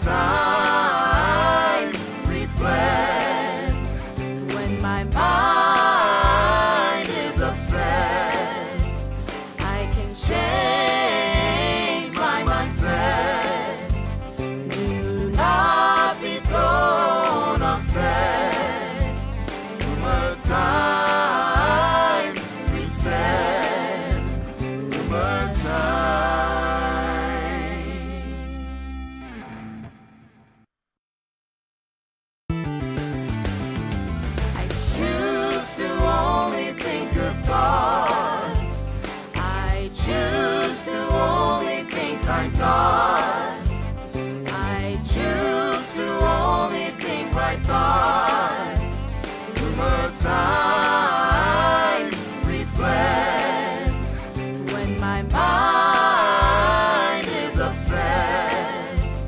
time reflects. When my mind is upset, I can change my mindset. Do not be thrown off set. RUMERTIME reset. RUMERTIME. To only think of thoughts. I choose to only think kind thoughts. I choose to only think right thoughts. RUMERTIME reflects. When my mind is upset,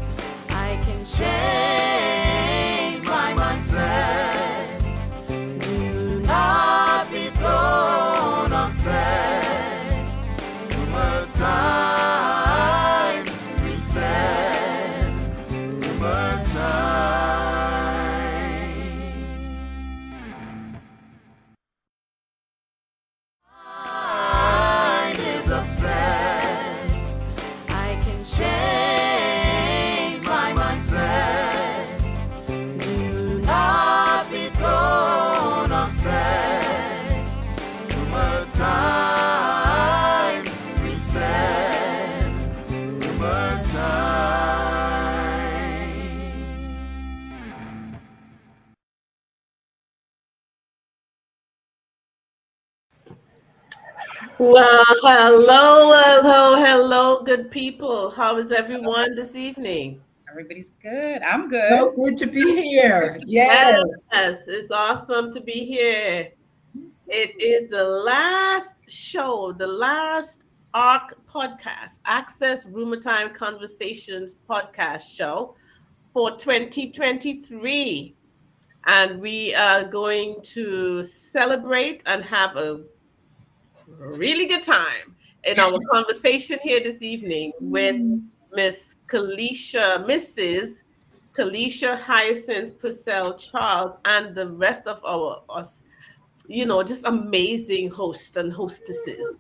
I can change my mindset. Not be thrown off set. RUMERTIME reset. RUMERTIME. Mind is upset. I can change my mindset. Do not be thrown off set. RUMERTIME reset. RUMERTIME. Well, hello, good people. How is everyone this evening? Everybody's good. I'm good. So good to be here. Yes. Yes, it's awesome to be here. It is the last show, the last ARC podcast, Access RUMERTIME Conversations podcast show for 2023. And we are going to celebrate and have a really good time in our conversation here this evening with Mrs. Kalisha Hyacinth Purcell-Charles and the rest of us, just amazing hosts and hostesses.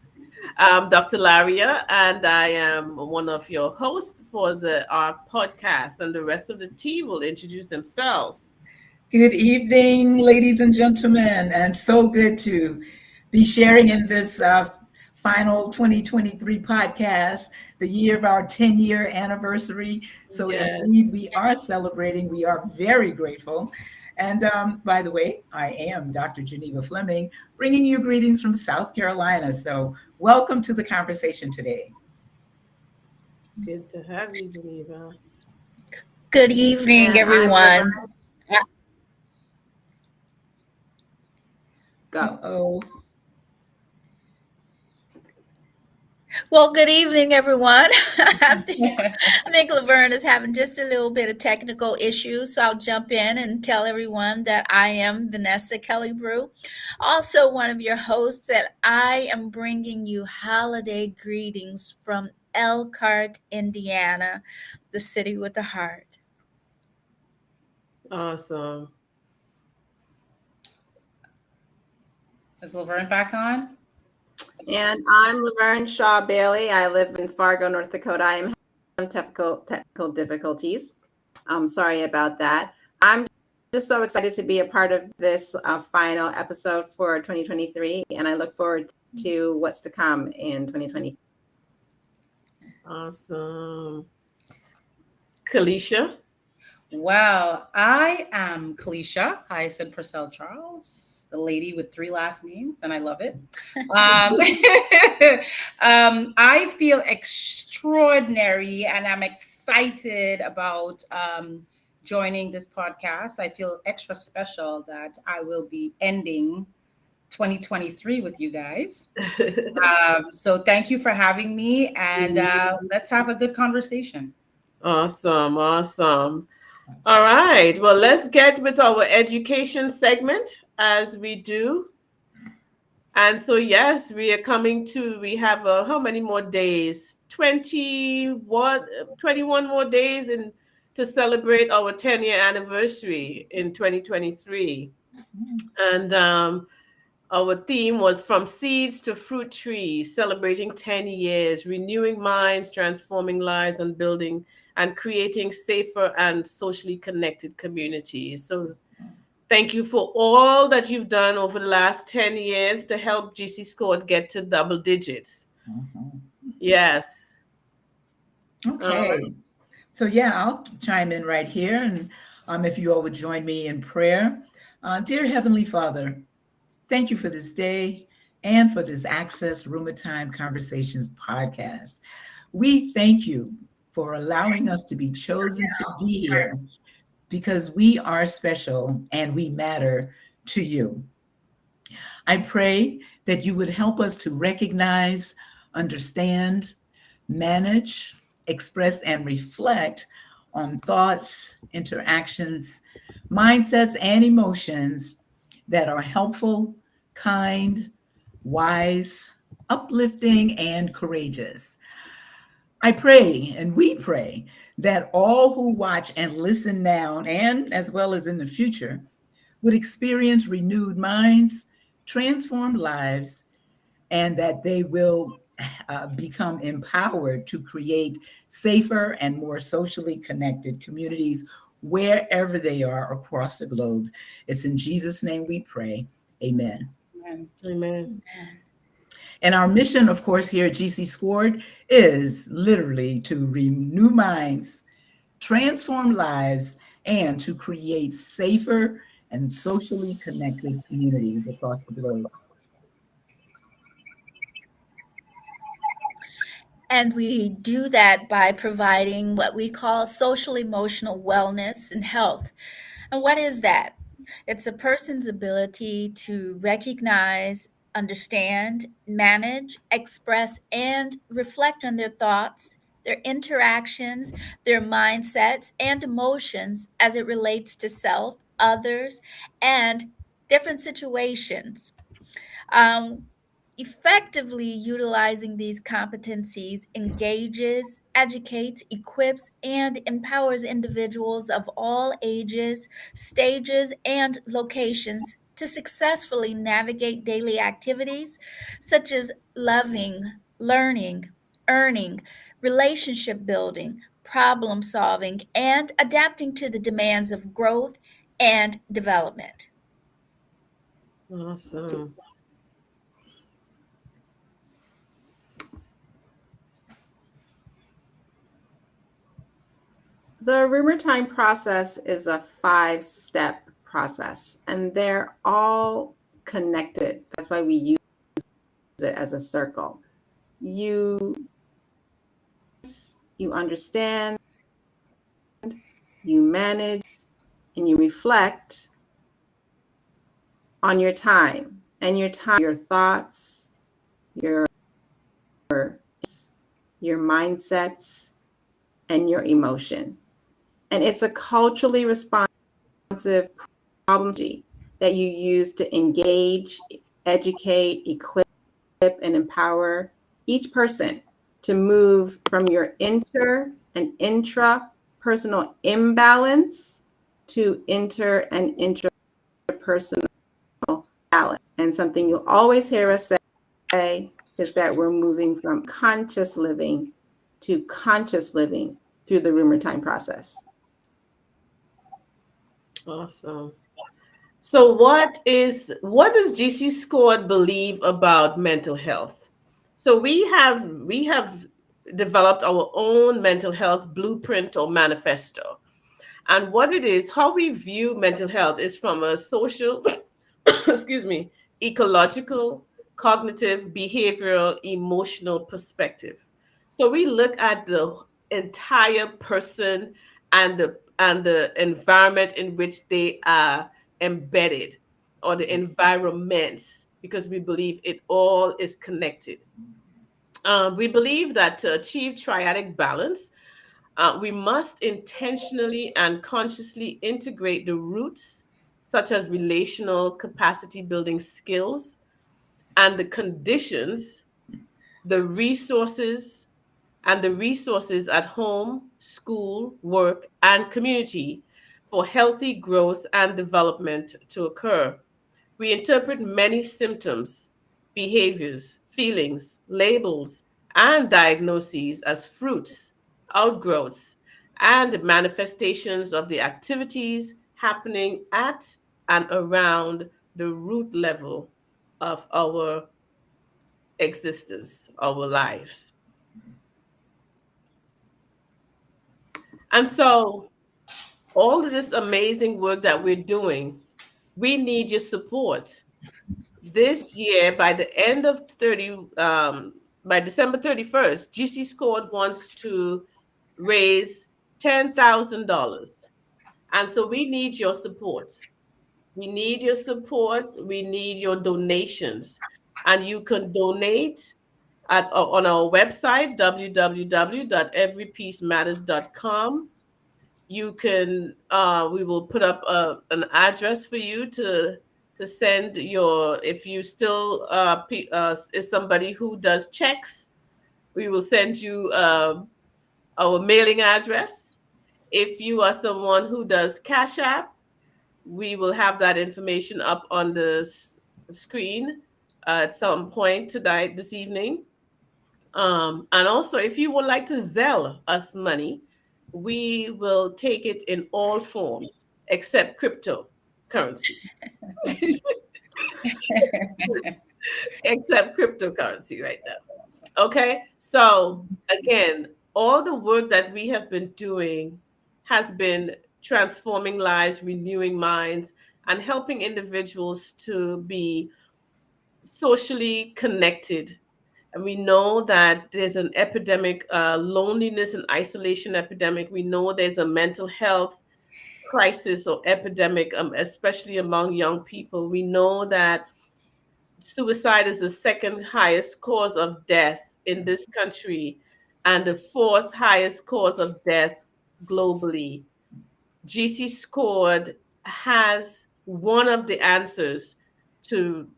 Dr. Laria, and I am one of your hosts for our podcast, and the rest of the team will introduce themselves. Good evening, ladies and gentlemen, and so good to be sharing in this final 2023 podcast, the year of our 10-year anniversary. So Yes. Indeed, we are celebrating. We are very grateful. And by the way, I am Dr. Geneva Fleming, bringing you greetings from South Carolina. So welcome to the conversation today. Good to have you, Geneva. Good evening, everyone. Go. Well, good evening, everyone. I think Laverne is having just a little bit of technical issues, so I'll jump in and tell everyone that I am Vanessa Kelly Brew, also one of your hosts, that I am bringing you holiday greetings from Elkhart, Indiana, the city with a heart. Awesome. Is Laverne back on? And I'm Laverne Shaw Bailey. I live in Fargo, North Dakota. I am having technical difficulties. I'm sorry about that. I'm just so excited to be a part of this final episode for 2023, and I look forward to what's to come in 2020. Awesome. Kalisha. Well, I am Kalisha Hyacinth Purcell-Charles, the lady with 3 last names, and I love it. I feel extraordinary, and I'm excited about joining this podcast. I feel extra special that I will be ending 2023 with you guys. So thank you for having me, and let's have a good conversation. Awesome. All right. Well, let's get with our education segment as we do. And so, yes, we have how many more days? 21 more days in to celebrate our 10-year anniversary in 2023. And our theme was From Seeds to Fruit Trees, celebrating 10 years, renewing minds, transforming lives, and building and creating safer and socially connected communities. So thank you for all that you've done over the last 10 years to help GC Squad get to double digits. Yes. Okay. So yeah, I'll chime in right here. And if you all would join me in prayer. Dear Heavenly Father, thank you for this day and for this Access RUMERTIME Conversations podcast. We thank you for allowing us to be chosen to be here because we are special and we matter to you. I pray that you would help us to recognize, understand, manage, express, and reflect on thoughts, interactions, mindsets, and emotions that are helpful, kind, wise, uplifting, and courageous. I pray and we pray that all who watch and listen now and as well as in the future would experience renewed minds, transformed lives, and that they will become empowered to create safer and more socially connected communities wherever they are across the globe. It's in Jesus' name we pray. Amen. Amen. And our mission, of course, here at GC Squad is literally to renew minds, transform lives, and to create safer and socially connected communities across the globe. And we do that by providing what we call social emotional wellness and health. And what is that? It's a person's ability to recognize, understand, manage, express, and reflect on their thoughts, their interactions, their mindsets, and emotions as it relates to self, others, and different situations. Um, Effectively utilizing these competencies engages, educates, equips, and empowers individuals of all ages, stages, and locations to successfully navigate daily activities such as loving, learning, earning, relationship building, problem solving, and adapting to the demands of growth and development. Awesome. The RUMERTIME process is a 5-step process, and they're all connected. That's why we use it as a circle. You understand, you manage, and you reflect on your time, your thoughts, your mindsets, and your emotion. And it's a culturally responsive problem that you use to engage, educate, equip, and empower each person to move from your inter and intrapersonal imbalance to inter and intrapersonal balance. And something you'll always hear us say is that we're moving from conscious living to conscious living through the RUMERTIME process. Awesome. So what does GC Squad believe about mental health? So we have developed our own mental health blueprint or manifesto. And what it is, how we view mental health is from a social, excuse me, ecological, cognitive, behavioral, emotional perspective. So we look at the entire person and the environment in which they are embedded, or the environments, because we believe it all is connected. We believe that to achieve triadic balance, we must intentionally and consciously integrate the roots, such as relational capacity building skills, and the conditions, the resources, at home school, work, and community for healthy growth and development to occur. We interpret many symptoms, behaviors, feelings, labels, and diagnoses as fruits, outgrowths, and manifestations of the activities happening at and around the root level of our existence, our lives. And so, all of this amazing work that we're doing, we need your support. This year, by the end of by December 31st, GC Scored wants to raise $10,000. And so we need your support. We need your support. We need your donations. And you can donate on our website, www.everypeacematters.com. You can, we will put up an address for you to send your, if you still is somebody who does checks, we will send you our mailing address. If you are someone who does Cash App, we will have that information up on the screen at some point tonight, this evening. And also, if you would like to Zelle us money, we will take it in all forms except cryptocurrency. Except cryptocurrency right now. Okay. So again, all the work that we have been doing has been transforming lives, renewing minds, and helping individuals to be socially connected. And we know that there's an epidemic, loneliness and isolation epidemic. We know there's a mental health crisis or epidemic, especially among young people. We know that suicide is the second highest cause of death in this country and the fourth highest cause of death globally. GC Scored has one of the answers to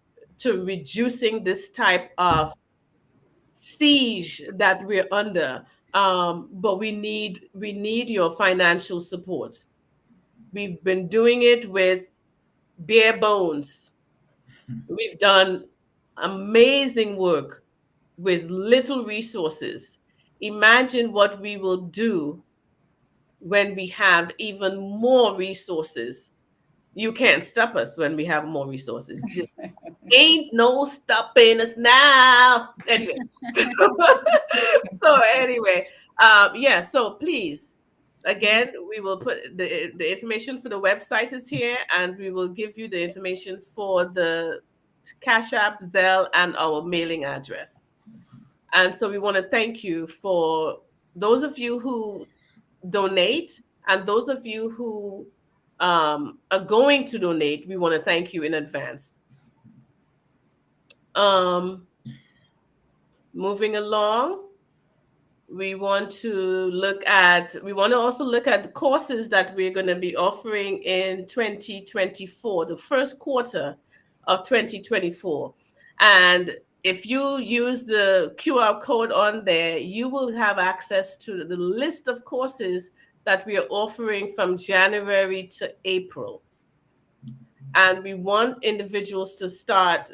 reducing this type of siege that we're under. But we need your financial support. We've been doing it with bare bones. We've done amazing work with little resources. Imagine what we will do when we have even more resources. You can't stop us when we have more resources. Just ain't no stopping us now. Anyway, yeah. So please, again, we will put the information for the website is here, and we will give you the information for the Cash App, Zelle, and our mailing address. And so we want to thank you for those of you who donate and those of you who are going to donate. We want to thank you in advance. Moving along, we want to also look at the courses that we're going to be offering in 2024, the first quarter of 2024. And if you use the QR code on there, you will have access to the list of courses that we are offering from January to April. And we want individuals to start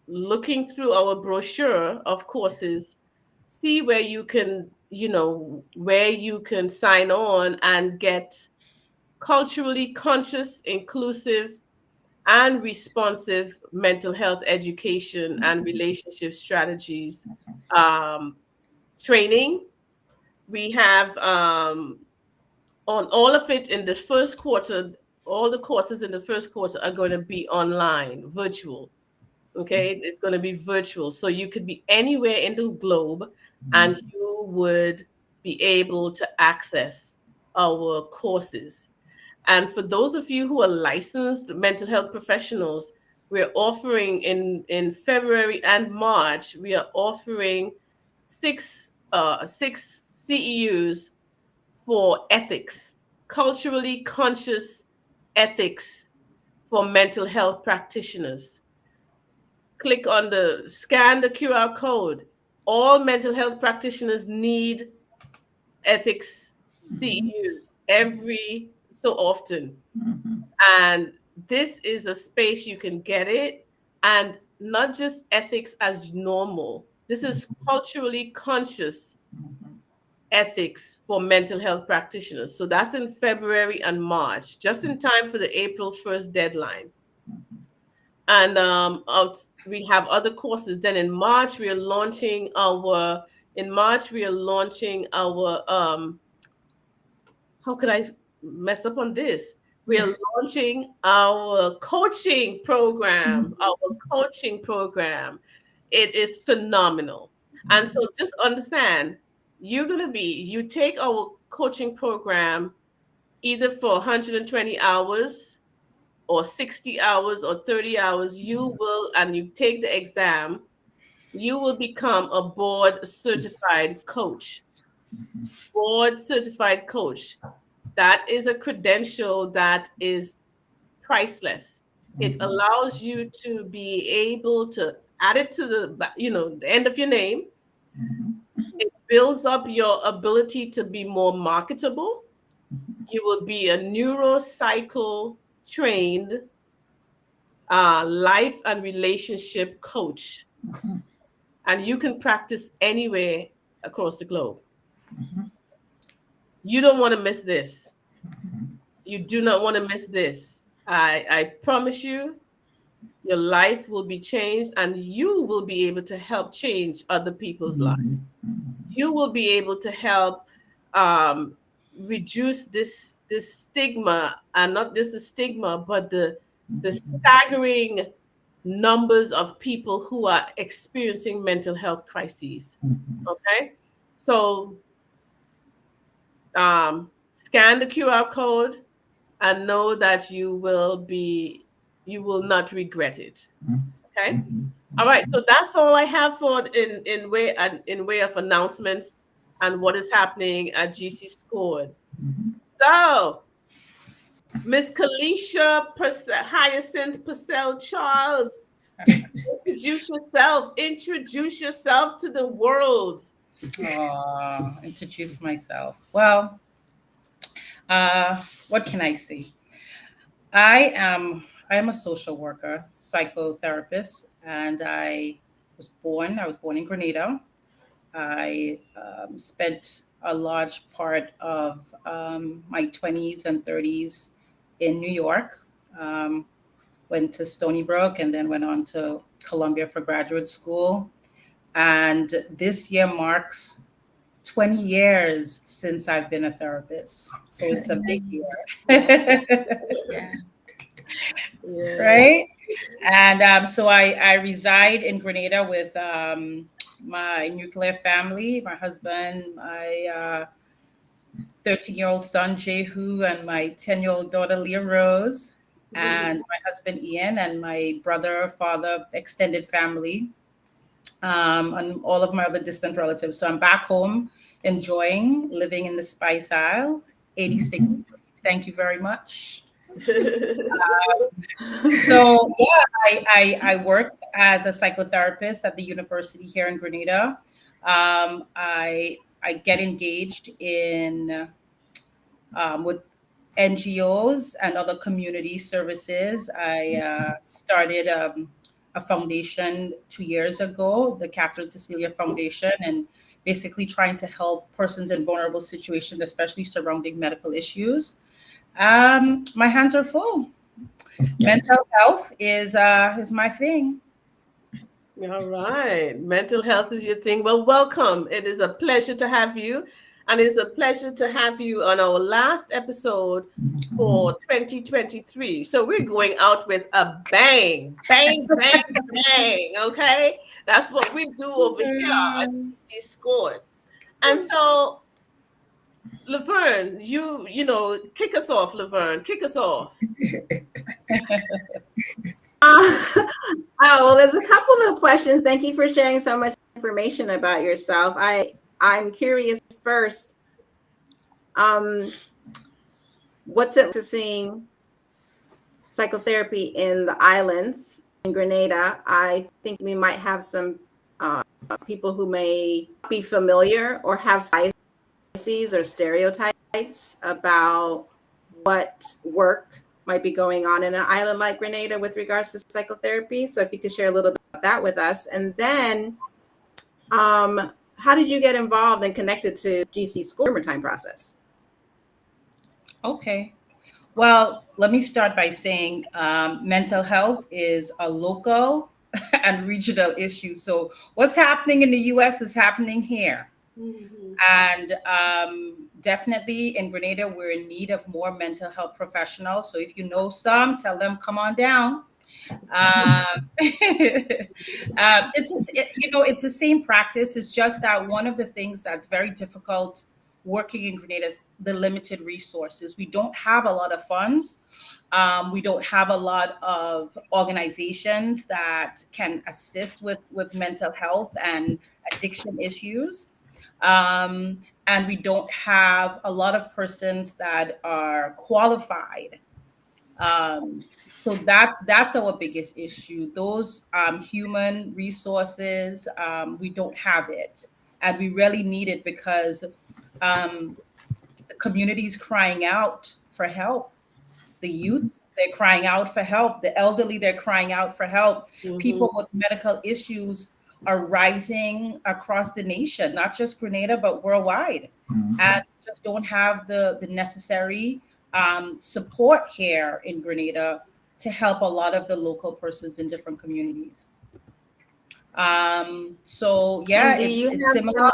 looking through our brochure of courses, see where you can, where you can sign on and get culturally conscious, inclusive, and responsive mental health education and relationship strategies training. We have on all of it in the first quarter, all the courses in the first quarter are going to be online, virtual. Okay, it's going to be virtual. So you could be anywhere in the globe and you would be able to access our courses. And for those of you who are licensed mental health professionals, we're offering in February and March, we are offering six CEUs for ethics, culturally conscious ethics for mental health practitioners. Scan the QR code. All mental health practitioners need ethics CEUs every so often. And this is a space you can get it, and not just ethics as normal. This is culturally conscious ethics for mental health practitioners. So that's in February and March, just in time for the April 1st deadline. And we have other courses. Then in March, we are launching our, how could I mess up on this? We are launching our coaching program, It is phenomenal. And so just understand, you take our coaching program either for 120 hours or 60 hours or 30 hours, and you take the exam, you will become a board certified coach. Board certified coach. That is a credential that is priceless. It allows you to be able to add it to the end of your name. It builds up your ability to be more marketable. You will be a neuro-cycle trained life and relationship coach. And you can practice anywhere across the globe. You don't want to miss this. You do not want to miss this. I promise you, your life will be changed, and you will be able to help change other people's lives. You will be able to help reduce this stigma, and not just the stigma, but the staggering numbers of people who are experiencing mental health crises. Okay, so scan the QR code and know that you will not regret it. Okay. All right. So that's all I have for in way of announcements and what is happening at GC Scored. So, Miss Kalisha Hyacinth Purcell-Charles, introduce yourself to the world. Introduce myself. Well, what can I say? I am a social worker, psychotherapist, and I was born in Grenada. I spent a large part of my 20s and 30s in New York. Went to Stony Brook and then went on to Columbia for graduate school. And this year marks 20 years since I've been a therapist. So it's a big year. Yeah. Right? And so I reside in Grenada with my nuclear family, my husband, my 13-year-old son, Jehu, and my 10-year-old daughter, Leah Rose, and my husband, Ian, and my brother, father, extended family, and all of my other distant relatives. So I'm back home, enjoying living in the Spice Isle, 86 degrees. Thank you very much. So yeah, I work as a psychotherapist at the university here in Grenada. I get engaged in with NGOs and other community services. I started a foundation 2 years ago, the Catherine Cecilia Foundation, and basically trying to help persons in vulnerable situations, especially surrounding medical issues. My hands are full. Mental health is my thing. All right. Mental health is your thing. Well, welcome. It is a pleasure to have you. And it's a pleasure to have you on our last episode for 2023. So we're going out with a bang, bang, bang, bang. Okay. That's what we do over here at GC Scored. And so, Laverne, you kick us off, Laverne. Kick us off. Well, there's a couple of questions. Thank you for sharing so much information about yourself. I'm curious first, what's it to seeing psychotherapy in the islands in Grenada? I think we might have some people who may be familiar or have biases or stereotypes about what work might be going on in an island like Grenada with regards to psychotherapy. So if you could share a little bit about that with us. And then how did you get involved and connected to GC School RUMERTIME Process? Okay. Well, let me start by saying mental health is a local and regional issue. So what's happening in the US is happening here. And definitely in Grenada, we're in need of more mental health professionals. So if you know some, tell them, come on down. It's the same practice. It's just that one of the things that's very difficult working in Grenada is the limited resources. We don't have a lot of funds. We don't have a lot of organizations that can assist with mental health and addiction issues. And we don't have a lot of persons that are qualified. So that's our biggest issue. Those human resources, we don't have it, and we really need it because the community is crying out for help. The youth, they're crying out for help. The elderly, they're crying out for help. People with medical issues are rising across the nation, not just Grenada, but worldwide, and just don't have the necessary support here in Grenada to help a lot of the local persons in different communities. So yeah, and do you it's have similar.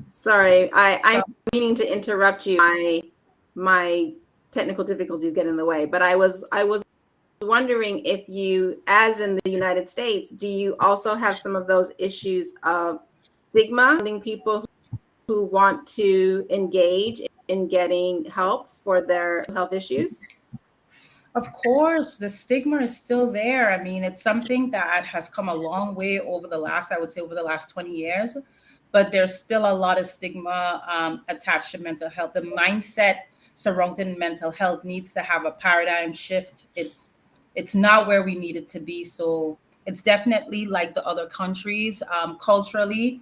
Sorry, I'm meaning to interrupt you. My technical difficulties get in the way, but I was wondering if you, as in the United States, do you also have some of those issues of stigma surrounding people who want to engage in getting help for their health issues? Of course, the stigma is still there. I mean, it's something that has come a long way over the last 20 years, but there's still a lot of stigma attached to mental health. The mindset surrounding mental health needs to have a paradigm shift. It's not where we need it to be. So it's definitely like the other countries. Culturally,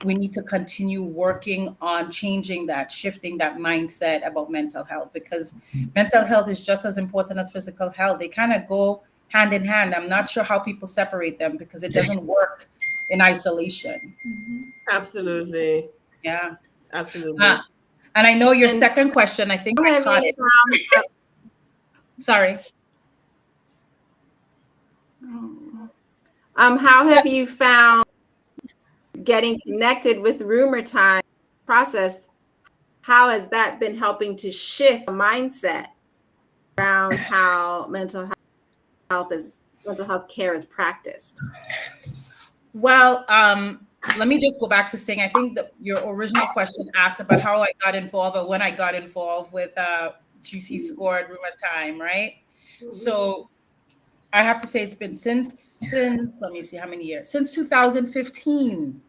we need to continue working on changing that, shifting that mindset about mental health, because mental health is just as important as physical health. They kind of go hand in hand. I'm not sure how people separate them because it doesn't work in isolation. Absolutely. Yeah. Absolutely. And I know your second question, I think I caught it. Sorry. How have you found getting connected with RUMERTIME Process? How has that been helping to shift the mindset around how mental health care is practiced? Well, let me just go back to saying, I think that your original question asked about how I got involved or when I got involved with GC Scored RUMERTIME, right? So I have to say it's been since let me see how many years, since 2015.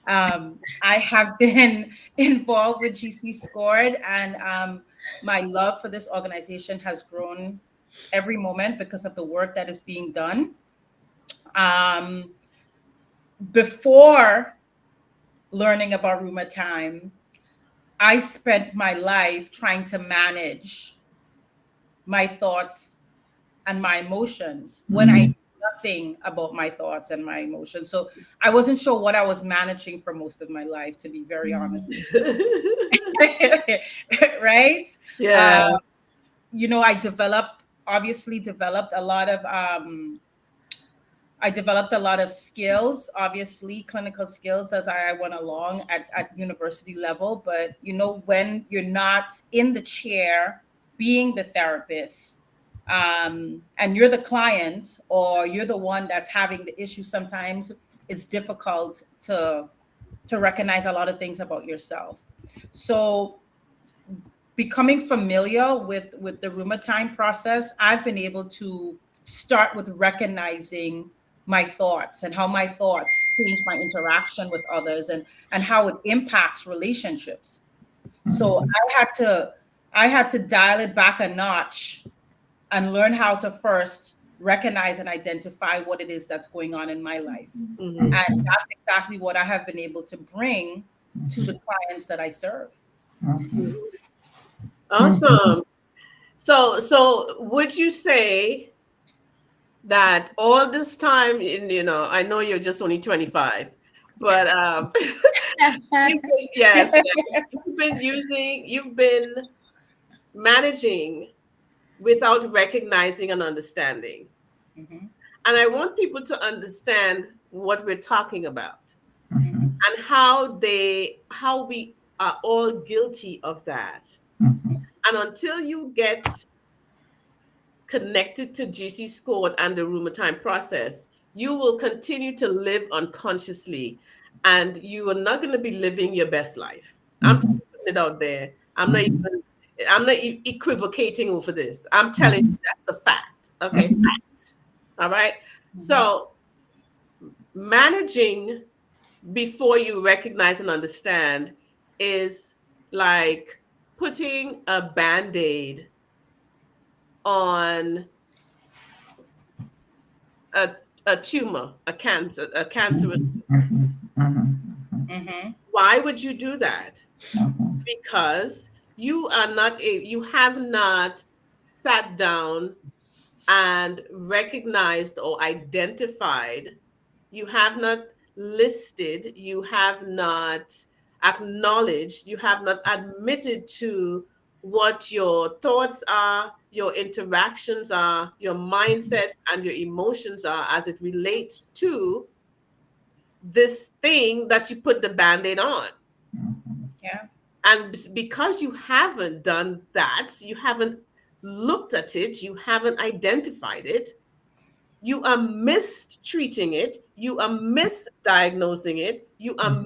I have been involved with GC Scored, and my love for this organization has grown every moment because of the work that is being done. Before learning about RUMERTIME, I spent my life trying to manage my thoughts and my emotions when I knew nothing about my thoughts and my emotions. So I wasn't sure what I was managing for most of my life, to be very honest. Right? Yeah. I developed a lot of skills, obviously clinical skills as I went along at university level. But, when you're not in the chair being the therapist, and you're the client or you're the one that's having the issue, sometimes it's difficult to recognize a lot of things about yourself. So becoming familiar with the RUMERTIME process, I've been able to start with recognizing my thoughts and how my thoughts change my interaction with others and how it impacts relationships. So I had to dial it back a notch and learn how to first recognize and identify what it is that's going on in my life. Mhm. And that's exactly what I have been able to bring to the clients that I serve. Awesome. So would you say that all this time, I know you're just only 25, but yes, you've been managing without recognizing and understanding. Mhm. And I want people to understand what we're talking about Mhm. and how we are all guilty of that. And until you get connected to GC Score and the RUMERTIME process, you will continue to live unconsciously and you are not going to be living your best life. I'm putting it out there. I'm not equivocating over this. I'm telling you that's the fact. Okay, facts. All right. So managing before you recognize and understand is like putting a band-aid on a tumor, a cancerous. Mhm. Why would you do that? Because you have not sat down and recognized or identified, you have not listed, you have not acknowledged, you have not admitted to what your thoughts are, your interactions are, your mindsets and your emotions are as it relates to this thing that you put the band-aid on. Yeah. And because you haven't done that, you haven't looked at it, you haven't identified it, you are mistreating it, you are misdiagnosing it, you are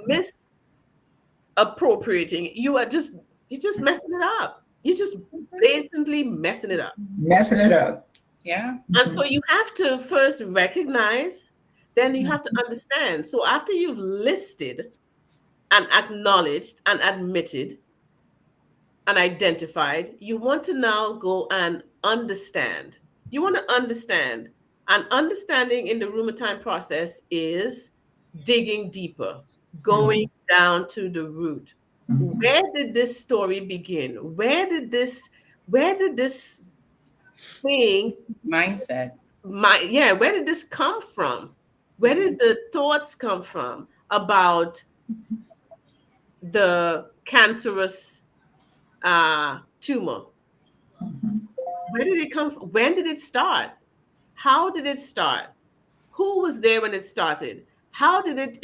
misappropriating it. You're just messing it up. You're just blatantly messing it up. Messing it up. Yeah. And so you have to first recognize, then you have to understand. So after you've listed and acknowledged and admitted and identified, you want to now go and understand. You want to understand. And understanding in the RUMERTIME process is digging deeper, going down to the root. Where did this story begin? Where did this thing, Mindset. where did this come from? Where did the thoughts come from about the cancerous tumor? Where did it come from? When did it start? How did it start? Who was there when it started? How did it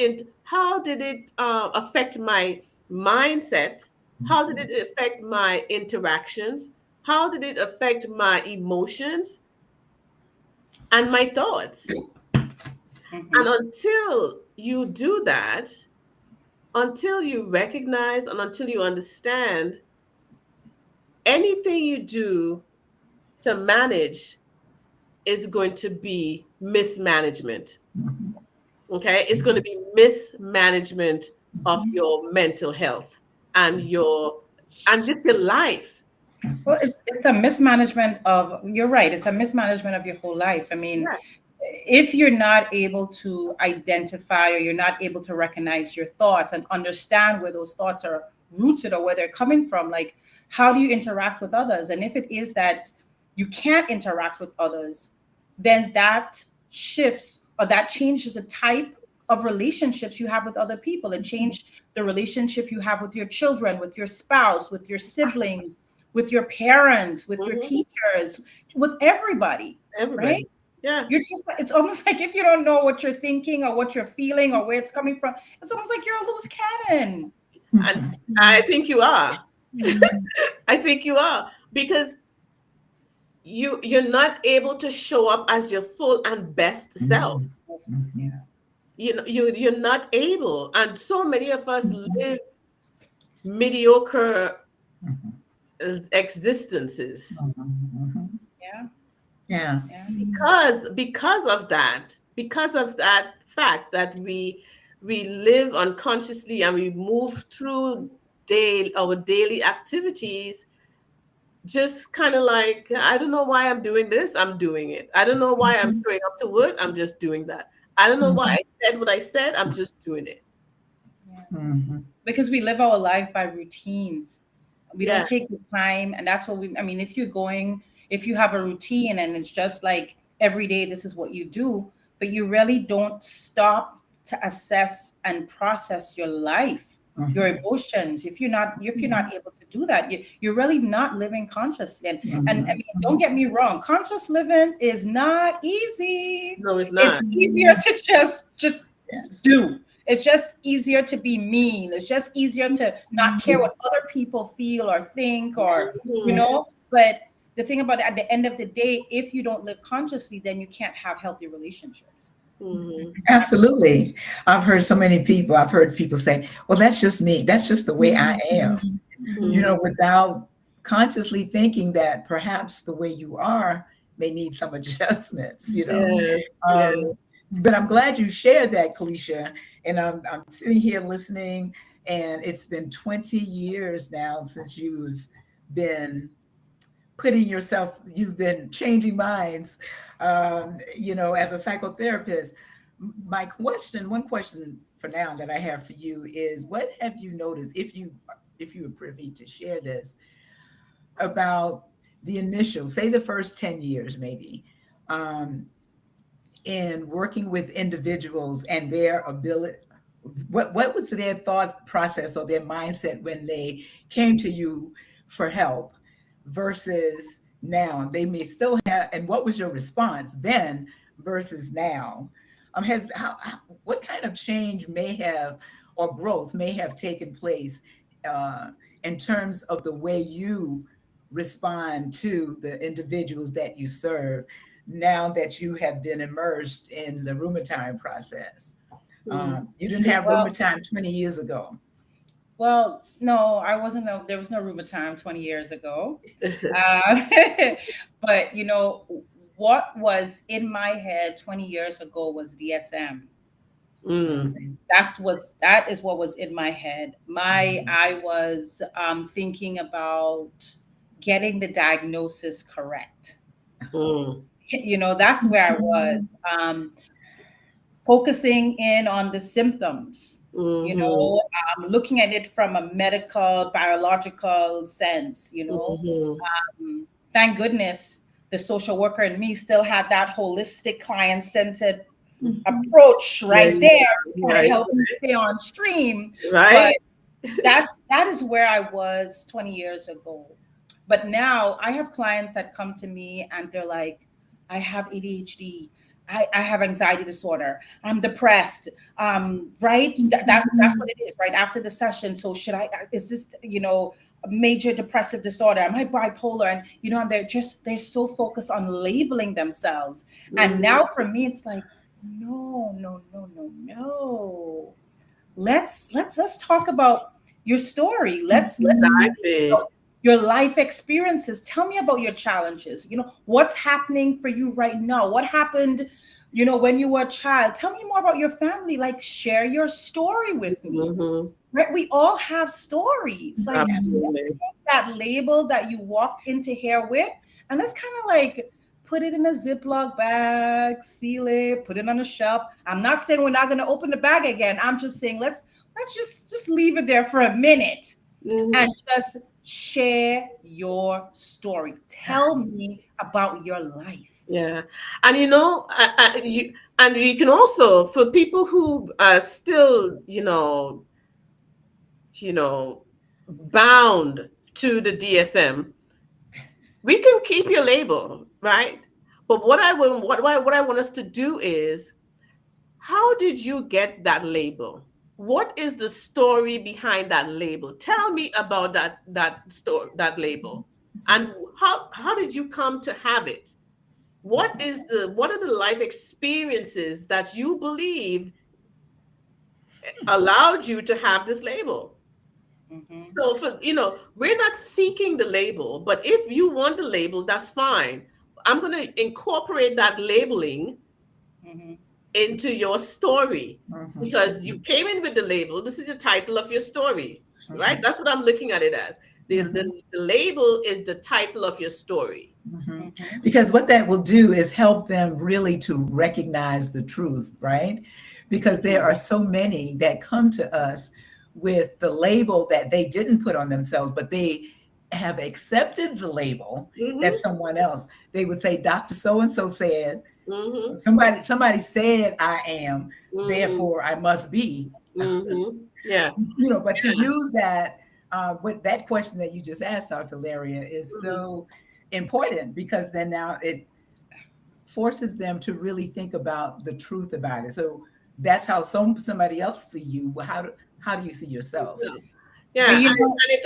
affect my mindset? How did it affect my interactions? How did it affect my emotions and my thoughts? Mhm. And until you do that, until you recognize and until you understand, anything you do to manage is going to be mismanagement. Okay, it's going to be mismanagement of your mental health and just your life. Well, it's a mismanagement of, you're right, it's a mismanagement of your whole life. I mean, Yeah. if you're not able to identify or you're not able to recognize your thoughts and understand where those thoughts are rooted or where they're coming from, like, how do you interact with others? And if it is that you can't interact with others, then that shifts or that changes the type of relationships you have with other people. It changed the relationship you have with your children, with your spouse, with your siblings, with your parents, with your Mhm. teachers, with everybody, Everybody. right? Yeah. You're just, it's almost like if you don't know what you're thinking or what you're feeling or where it's coming from, it's almost like you're a loose cannon. And I think you are. I think you are, because you're not able to show up as your full and best self. Yeah. You're not able, and so many of us live mediocre existences Yeah. Yeah. Yeah. because of that fact that we live unconsciously and we move through our daily activities just kind of like, I don't know why I'm doing this, I'm doing it. I don't know why I'm showing up to work, I'm just doing that. I don't know why I said what I said, I'm just doing it. Mhm. Because we live our life by routines. We Yeah. don't take the time, and that's what I mean, if you have a routine and it's just like every day this is what you do, but you really don't stop to assess and process your life, your emotions. If you're not able to do that, you're really not living consciously. And I mean, don't get me wrong, conscious living is not easy. No, it's It's not. easier to just Yes. do. It's just easier to be mean. It's just easier to not care what other people feel or think, or But the thing about it, at the end of the day, if you don't live consciously, then you can't have healthy relationships. Absolutely. I've heard so many people, I've heard people say, well, that's just me. That's just the way I am, without consciously thinking that perhaps the way you are may need some adjustments, Yes. But I'm glad you shared that, Kalisha. And I'm sitting here listening, and it's been 20 years now since you've been you've been changing minds, as a psychotherapist. One question for now that I have for you is, what have you noticed, if you are privy to share this, about the initial, say the first 10 years maybe, in working with individuals and their ability, what was their thought process or their mindset when they came to you for help versus now? They may still have, and what was your response then versus now? What kind of change may have, or growth may have taken place, in terms of the way you respond to the individuals that you serve, now that you have been immersed in the RUMERTIME process? You didn't have RUMERTIME 20 years ago. Well, no, I wasn't. There was no RUMERTIME 20 years ago. But what was in my head 20 years ago was DSM. That is what was in my head. I was thinking about getting the diagnosis correct. That's where I was. Focusing in on the symptoms, looking at it from a medical, biological sense, Thank goodness the social worker in me still had that holistic, client-centered approach right there, kind of help me stay on stream. Right. But that is where I was 20 years ago. But now I have clients that come to me and they're like, I have ADHD. I have anxiety disorder. I'm depressed. Right? That's what it is, right? After the session. So is this, a major depressive disorder? Am I bipolar? And, and they're so focused on labeling themselves. And now for me, it's like, no. Let's talk about your story. Let's your life experiences. Tell me about your challenges. What's happening for you right now? What happened, when you were a child? Tell me more about your family. Like, share your story with me. Right? We all have stories. Like, that label that you walked into here with, and let's kind of like put it in a Ziploc bag, seal it, put it on a shelf. I'm not saying we're not going to open the bag again. I'm just saying let's just leave it there for a minute and just share your story. Tell me about your life. Yeah. And you can also, for people who are still, bound to the DSM, we can keep your label, right? But what I want us to do is, how did you get that label? What is the story behind that label? Tell me about that story, that label, and how did you come to have it? What are the life experiences that you believe allowed you to have this label? So we're not seeking the label, but if you want the label, that's fine. I'm going to incorporate that labeling into your story, because you came in with the label. This is the title of your story, right? That's what I'm looking at it as. The label is the title of your story. Because what that will do is help them really to recognize the truth, right? Because there are so many that come to us with the label that they didn't put on themselves, but they have accepted the label that someone else, they would say, Dr. So-and-so said, somebody said I am, therefore I must be. Yeah. But to use that, with that question that you just asked, Dr. Laria, is so important, because then now it forces them to really think about the truth about it. So that's how somebody else see you. Well, how do you see yourself? Yeah, and it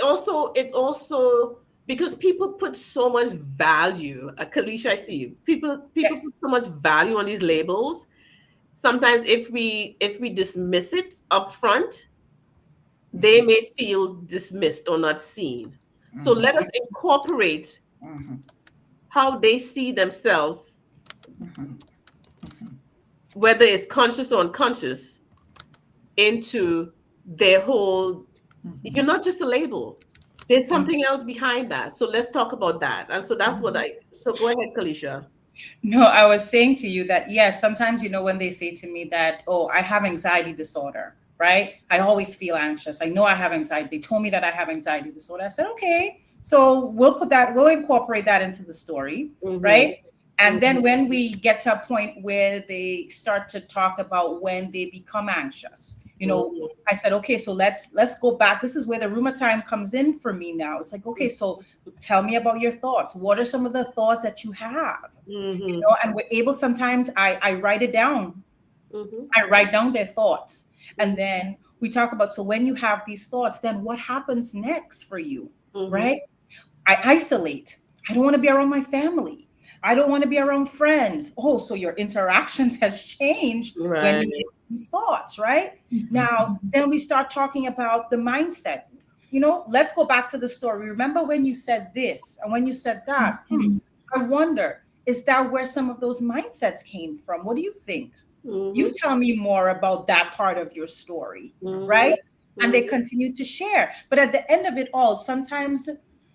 also because people put so much value. Kalisha, I see you. People put so much value on these labels. Sometimes if we dismiss it up front, they may feel dismissed or not seen. So let us incorporate how they see themselves, whether it's conscious or unconscious, into their whole. You're not just a label. There's something else behind that. So let's talk about that. And so that's so go ahead, Kalisha. No, I was saying to you that, yes, sometimes, when they say to me that, oh, I have anxiety disorder, right? I always feel anxious. I know I have anxiety. They told me that I have anxiety disorder. I said, okay, so we'll incorporate that into the story, right? And then when we get to a point where they start to talk about when they become anxious, I said, okay, so let's go back. This is where the rumor time comes in for me now. It's like, okay, so tell me about your thoughts. What are some of the thoughts that you have? And we're able, sometimes I write it down. I write down their thoughts. And then we talk about, so when you have these thoughts, then what happens next for you, right? I isolate. I don't want to be around my family. I don't want to be around friends. Oh, so your interactions has changed when you make these thoughts, right? Now, then we start talking about the mindset. Let's go back to the story. Remember when you said this and when you said that? I wonder, is that where some of those mindsets came from? What do you think? You tell me more about that part of your story, right? And they continue to share. But at the end of it all, sometimes,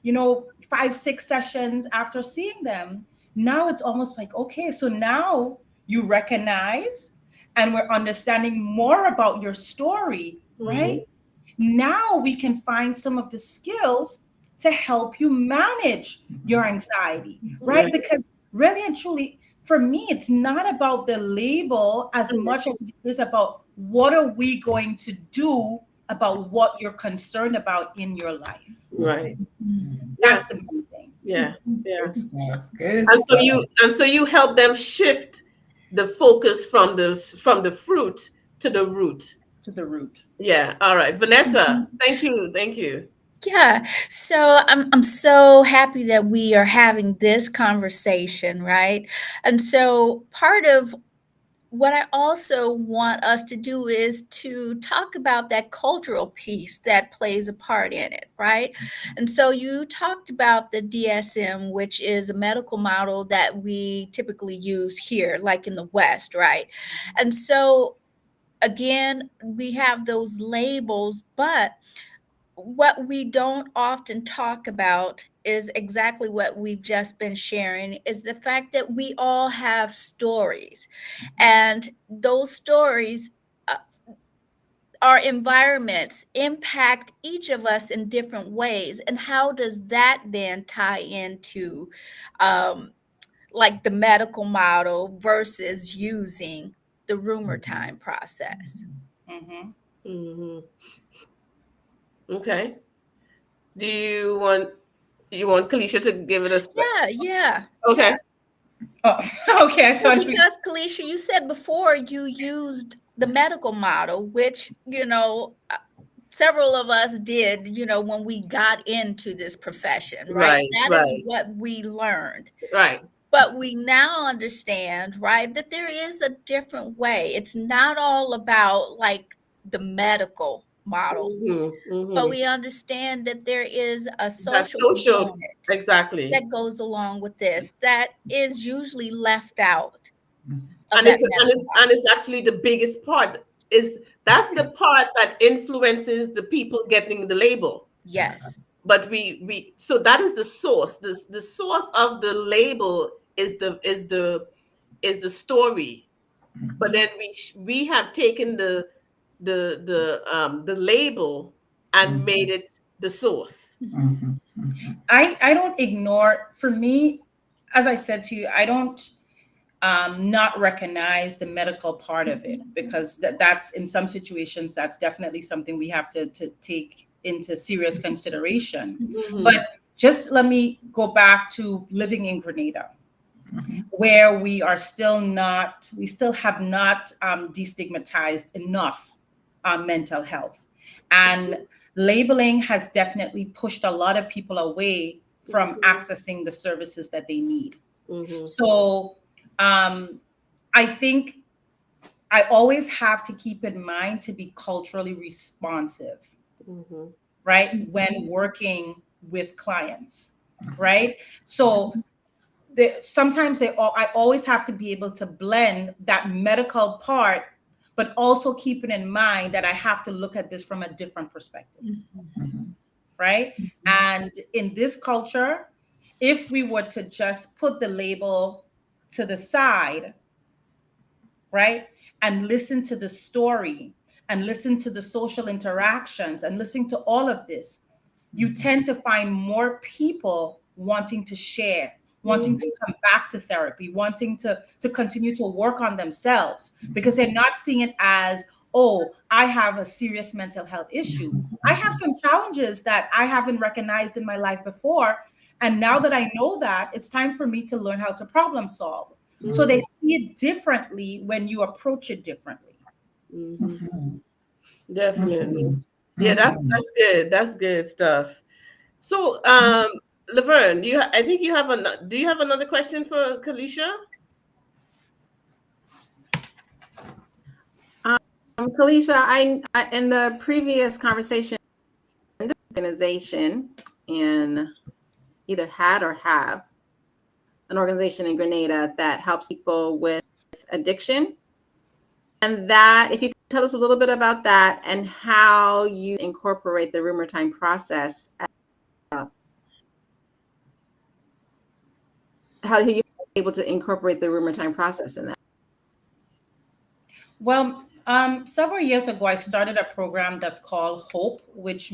5-6 sessions after seeing them, now it's almost like, okay, so now you recognize and we're understanding more about your story, right? Now we can find some of the skills to help you manage your anxiety, right? Because really and truly, for me, it's not about the label as much as it is about what are we going to do about what you're concerned about in your life. Right. That's the main thing. Yeah. Good stuff. Good And stuff. so you help them shift the focus from the fruit to the root. To the root. Yeah. All right. Vanessa, thank you. Yeah, so I'm so happy that we are having this conversation, right? And so part of what I also want us to do is to talk about that cultural piece that plays a part in it, right? And so you talked about the DSM, which is a medical model that we typically use here, like in the West, right? And so again, we have those labels, but what we don't often talk about is exactly what we've just been sharing, is the fact that we all have stories, and those stories, our environments impact each of us in different ways. And how does that then tie into like the medical model versus using the RUMERTIME process? Okay. Do you want Kalisha to give it a Yeah. Okay. Oh, okay. Because Kalisha, you said before you used the medical model, which, several of us did, when we got into this profession, right? That is what we learned. Right. But we now understand, right, that there is a different way. It's not all about like the medical model, but we understand that there is a social component that goes along with this that is usually left out. And it's actually the biggest part. That's the part that influences the people getting the label. Yes. but we so that is the source. The source of the label is the story, but then we have taken the label and made it the source. I don't ignore, for me, as I said to you, I don't not recognize the medical part of it, because that's in some situations, that's definitely something we have to take into serious consideration. But just let me go back to living in Grenada, where we still have not destigmatized enough mental health. And labeling has definitely pushed a lot of people away from accessing the services that they need. So I think I always have to keep in mind to be culturally responsive, right? When working with clients, right? So sometimes I always have to be able to blend that medical part, but also keeping in mind that I have to look at this from a different perspective, right? And in this culture, if we were to just put the label to the side, right, and listen to the story and listen to the social interactions and listen to all of this, you tend to find more people wanting to share, wanting to come back to therapy, wanting to continue to work on themselves, because they're not seeing it as, oh, I have a serious mental health issue. I have some challenges that I haven't recognized in my life before. And now that I know that, it's time for me to learn how to problem solve. So they see it differently when you approach it differently. Definitely. Yeah, that's good. That's good stuff. So, Laverne, do you have another question for Kalisha? Kalisha, I in the previous conversation, organization in either had or have an organization in Grenada that helps people with addiction. And that, if you could tell us a little bit about that and how you incorporate the RUMERTIME process, how you able to incorporate the RUMERTIME process in that. Well, several years ago, I started a program that's called HOPE, which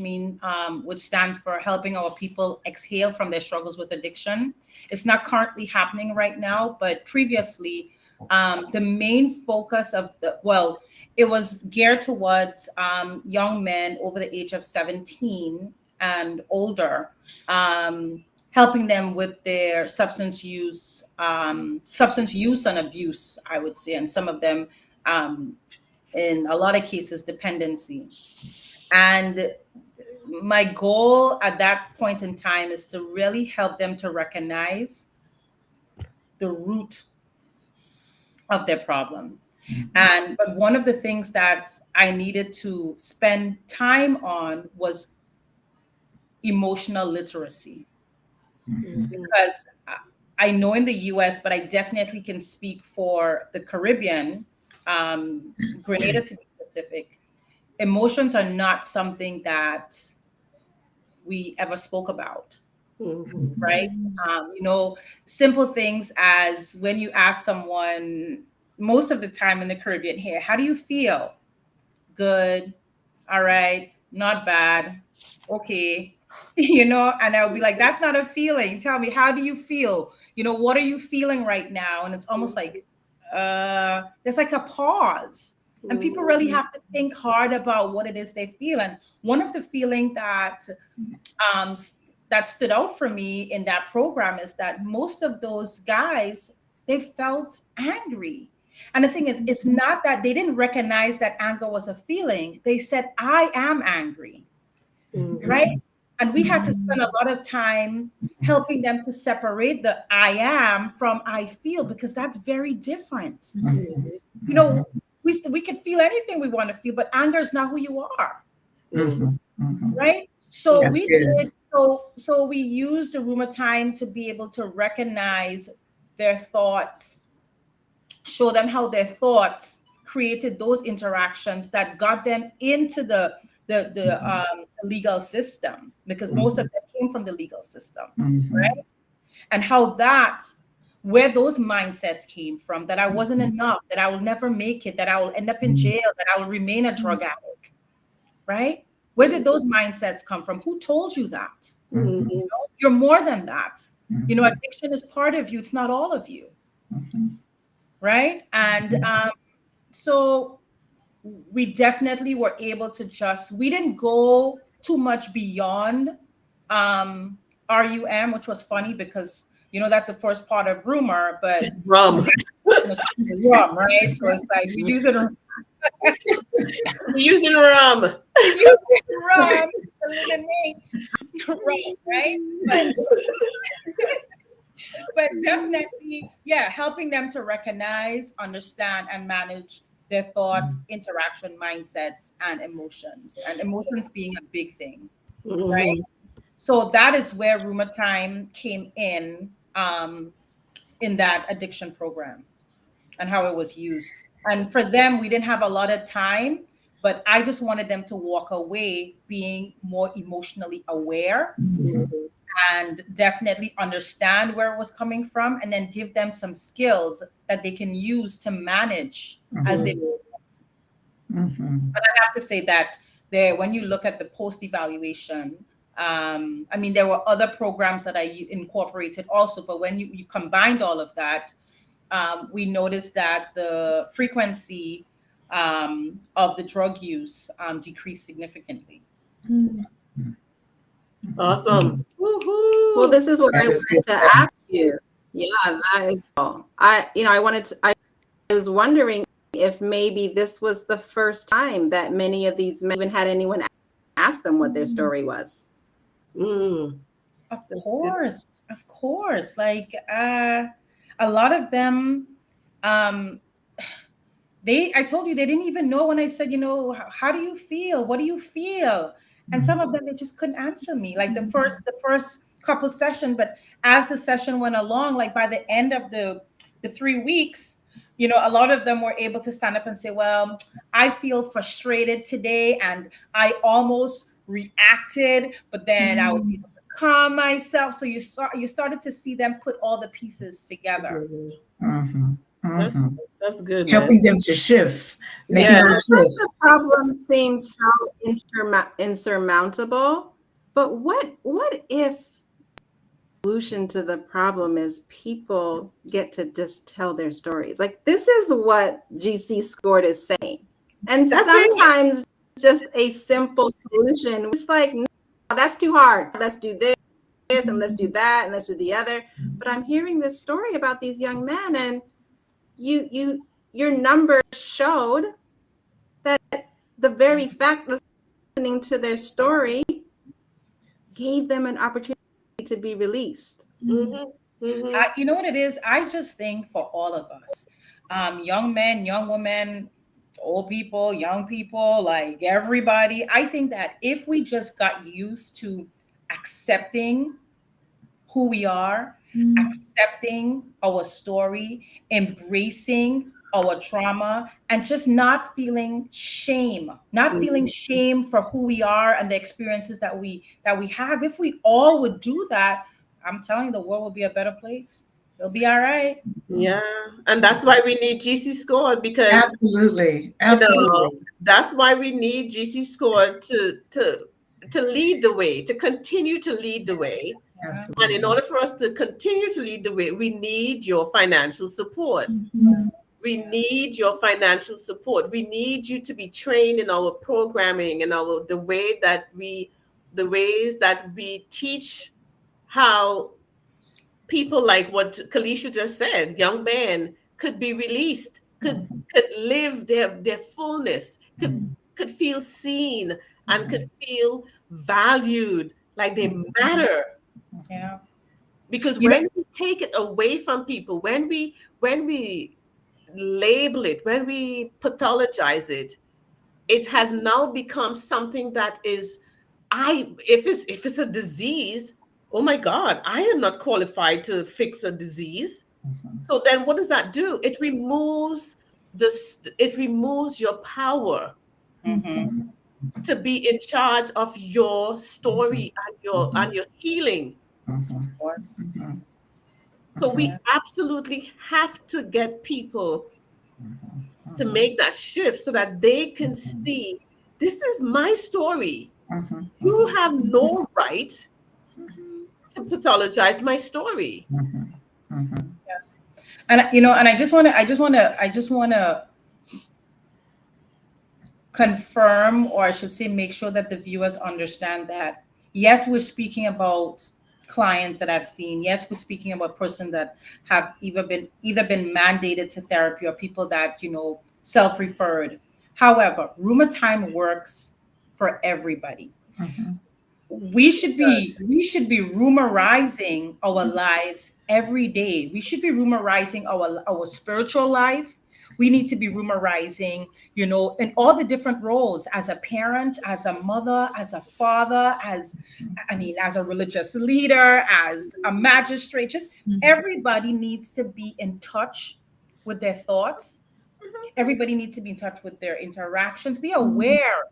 stands for Helping Our People Exhale from Their Struggles with Addiction. It's not currently happening right now, but previously, the main focus of it was geared towards young men over the age of 17 and older, helping them with their substance use and abuse, I would say, and some of them, in a lot of cases, dependency. And my goal at that point in time is to really help them to recognize the root of their problem. But one of the things that I needed to spend time on was emotional literacy. Because I know in the US, but I definitely can speak for the Caribbean, Grenada to be specific, emotions are not something that we ever spoke about. Right? Simple things as when you ask someone, most of the time in the Caribbean here, how do you feel? Good. All right. Not bad. Okay. And I'll be like, that's not a feeling. Tell me, how do you feel? What are you feeling right now? And it's almost like, there's like a pause. And people really have to think hard about what it is they feel. And one of the feelings that stood out for me in that program is that most of those guys, they felt angry. And the thing is, it's not that they didn't recognize that anger was a feeling. They said, I am angry, right? And we had to spend a lot of time helping them to separate the I am from I feel, because that's very different. We can feel anything we want to feel, but anger is not who you are, right? So So we used the RUMERTIME to be able to recognize their thoughts, show them how their thoughts created those interactions that got them into the legal system, because most of them came from the legal system, Mhm. right? And how where those mindsets came from, that I wasn't enough, that I will never make it, that I will end up in jail, that I will remain a drug addict, right? Where did those mindsets come from? Who told you that? Mhm. You know, you're more than that. You know, Mhm. addiction is part of you. It's not all of you, Mhm. right? And so we definitely were able to we didn't go too much beyond RUM, which was funny because, you know, that's the first part of rumor, but Rum. rum, right? So it's like we're using rum We're using rum. to eliminate rum, right? But definitely, yeah, helping them to recognize, understand, and manage their thoughts, interaction, mindsets, and emotions being a big thing, right? Mhm. So that is where Rumor Time came in that addiction program and how it was used. And for them, we didn't have a lot of time, but I just wanted them to walk away being more emotionally aware and definitely understand where it was coming from, and then give them some skills that they can use to manage as they. Mhm. But I have to say that when you look at the post evaluation, I mean, there were other programs that I incorporated also, but when you combined all of that, we noticed that the frequency of the drug use decreased significantly. Awesome. Woohoo. Well, this is what That I is wanted good. to ask you. Yeah, that is all. I was wondering if maybe this was the first time that many of these men even had anyone ask them what their story was. Mm. Of That's course, of course. Like a lot of them, um, I told you they didn't even know when I said, you know, how do you feel? What do you feel? And some of them they just couldn't answer me. Like the first couple session, but as the session went along, like by the end of the 3 weeks, you know, a lot of them were able to stand up and say, well, I feel frustrated today and I almost reacted, but then I was able to calm myself. So you started to see them put all the pieces together. Mhm. That's Mhm. that's good, man. Helping them to shift, making Yeah. those Sometimes shifts. the problem seems so insurmountable, but what if the solution to the problem is people get to just tell their stories? Like this is what GC Scored is saying. And That's it. sometimes just a simple solution, it's like, no, that's too hard. Let's do this and let's do that and let's do the other. But I'm hearing this story about these young men, and your numbers showed that the very fact of listening to their story gave them an opportunity to be released. Mhm. Mhm. You know what it is? I just think for all of us, young men, young women, old people, young people, like everybody, I think that if we just got used to accepting who we are, accepting our story, embracing our trauma, and just not feeling shame, for who we are and the experiences that we have. If we all would do that, I'm telling you, the world will be a better place. It'll be all right. Yeah. And that's why we need GC Scored, because Absolutely. you know, Absolutely. that's why we need GC Scored to lead the way, to continue to lead the way. And Absolutely. in order for us to continue to lead the way, we need your financial support. We need your financial support. We need you to be trained in our programming and the ways that we teach how people, like what Kalisha just said, young men could be released, could live their fullness, could feel seen and could feel valued, like they matter. Yeah. Because You know, when we take it away from people, when we label it, when we pathologize it, it has now become something that is, if it's a disease, oh my God, I am not qualified to fix a disease. So then what does that do? It removes your power. mhm. to be in charge of your story and your healing. Of course. So we absolutely have to get people to make that shift so that they can see, this is my story. You have no right to pathologize my story. And and I just want to confirm, or I should say, make sure that the viewers understand that yes, we're speaking about clients that I've seen. Yes, we're speaking about persons that have either been mandated to therapy or people that self-referred. However, RUMERTIME works for everybody. We should be rumerizing our lives every day. We should be rumerizing our spiritual life. We need to be rumerizing, in all the different roles, as a parent, as a mother, as a father, as a religious leader, as a magistrate. Just everybody needs to be in touch with their thoughts. Everybody needs to be in touch with their interactions. Be aware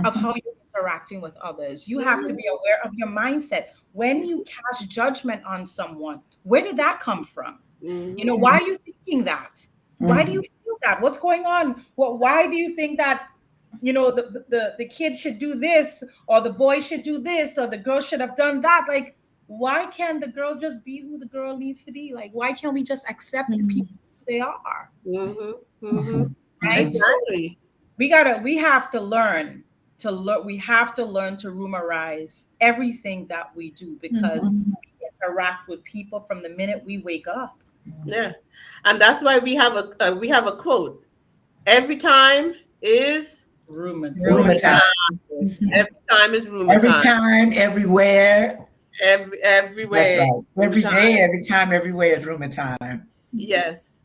of how you're interacting with others. You have to be aware of your mindset. When you cast judgment on someone, where did that come from? Why are you thinking that? Why do you feel that? What's going on? Why do you think that, the kid should do this, or the boy should do this, or the girl should have done that? Like, why can't the girl just be who the girl needs to be? Like, why can't we just accept the people who they are? Right? Exactly. So we have to learn to rumorize everything that we do, because we interact with people from the minute we wake up. Yeah. And that's why we have a quote. Every time is Rumor time. Every time is rumor Every time. time, everywhere. Everywhere. That's right. Every day, every time, everywhere is rumor time. Yes.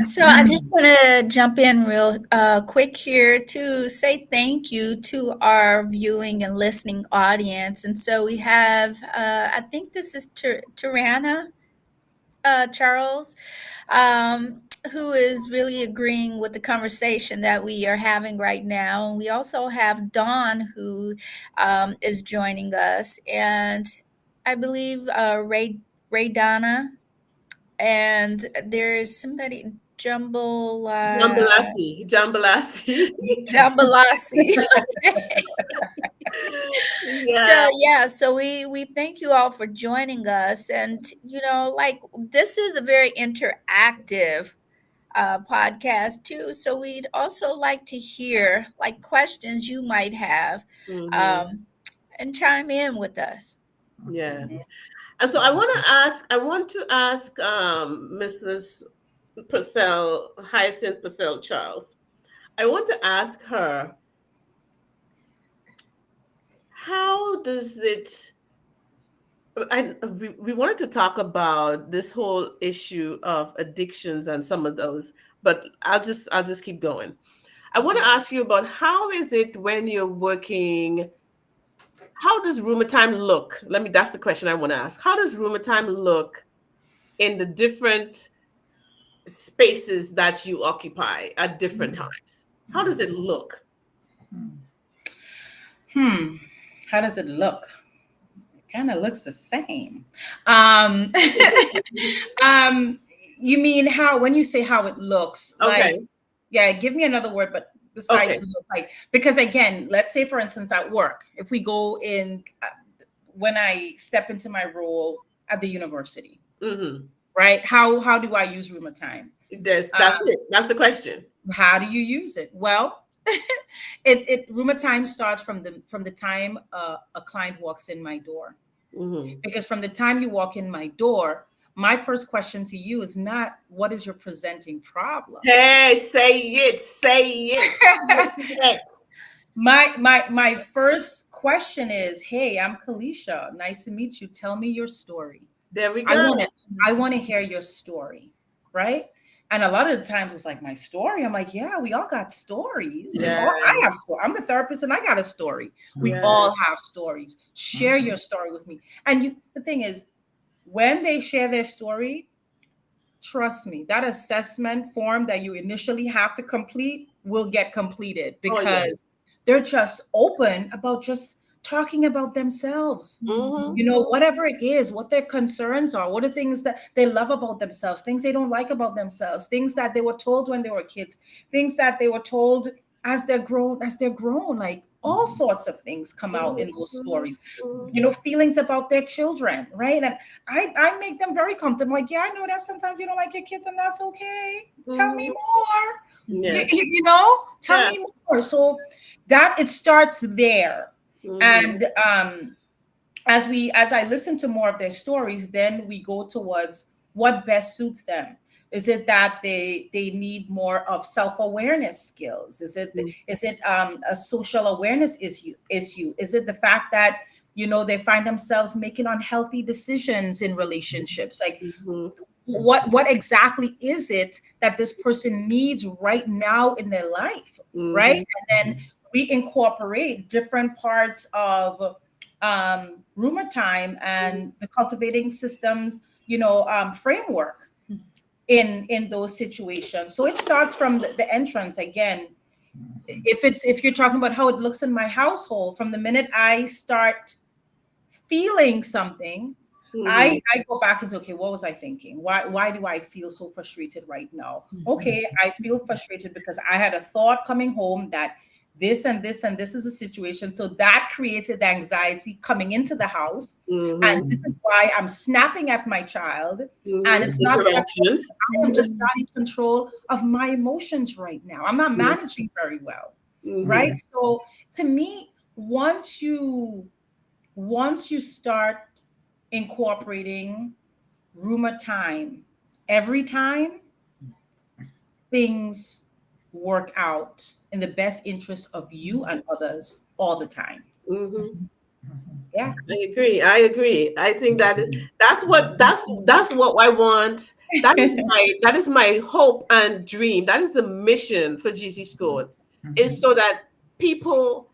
So I just want to jump in real quick here to say thank you to our viewing and listening audience. And so we have, I think this is Tirana Charles, who is really agreeing with the conversation that we are having right now. And we also have Dawn, who is joining us, and I believe Ray Donna, and there is somebody, Jambalasi. Jambalasi. So we thank you all for joining us, and this is a very interactive podcast too. So we'd also like to hear questions you might have, and chime in with us. Yeah. And so I want to ask Mrs. Hyacinth Purcell-Charles. I want to ask her, how does it, we wanted to talk about this whole issue of addictions and some of those, but I'll just keep going. I want to ask you about, how is it when you're working, how does RUMERTIME look? That's the question I want to ask. How does RUMERTIME look in the different spaces that you occupy at different times? How does it look? How does it look? It kind of looks the same. You mean when you say how it looks? Okay. Give me another word, but besides look, because again, let's say for instance at work, if we go in, when I step into my role at the university, right? How do I use RUMERTIME? That's it. That's the question. How do you use it? Well, RUMERTIME starts from the time a client walks in my door. Because from the time you walk in my door, my first question to you is not, what is your presenting problem? Hey, say it. My first question is, hey, I'm Kalisha. Nice to meet you. Tell me your story. There we go. I want to hear your story, right? And a lot of the times it's like, my story. I'm like, yeah, we all got stories. Yeah. I have stories. I'm the therapist and I got a story. We all have stories. Share your story with me. And the thing is, when they share their story, trust me, that assessment form that you initially have to complete, will get completed Oh, because yes. they're just open about just talking about themselves. Mhm. You know, whatever it is, what their concerns are, what are things that they love about themselves, things they don't like about themselves, things that they were told when they were kids, things that they were told as they're grown, like all sorts of things come out in those stories. You know, feelings about their children, right? And I make them very comfortable. Like, yeah, I know that sometimes you don't like your kids, and that's okay. Tell me more. Yes. You know, tell Yeah. me more. So that it starts there. And as I listen to more of their stories, then we go towards what best suits them. Is it that they need more of self-awareness skills? Is it a social awareness issue? Is it the fact that, you know, they find themselves making unhealthy decisions in relationships? Like, what exactly is it that this person needs right now in their life, right? And then we incorporate different parts of rumor time and the cultivating systems, you know, framework in those situations. So it starts from the entrance again. If you're talking about how it looks in my household, from the minute I start feeling something, I go back into, okay, what was I thinking? Why do I feel so frustrated right now? Okay, I feel frustrated because I had a thought coming home that this and this and this is a situation. So that created the anxiety coming into the house. And this is why I'm snapping at my child. And it's not that I am just not in control of my emotions right now. I'm not managing very well. Right. So to me, once you start incorporating rumor time every time, things work out in the best interest of you and others all the time. Yeah, I agree. I think that's what I want. That is my hope and dream. That is the mission for GC School, is so that people,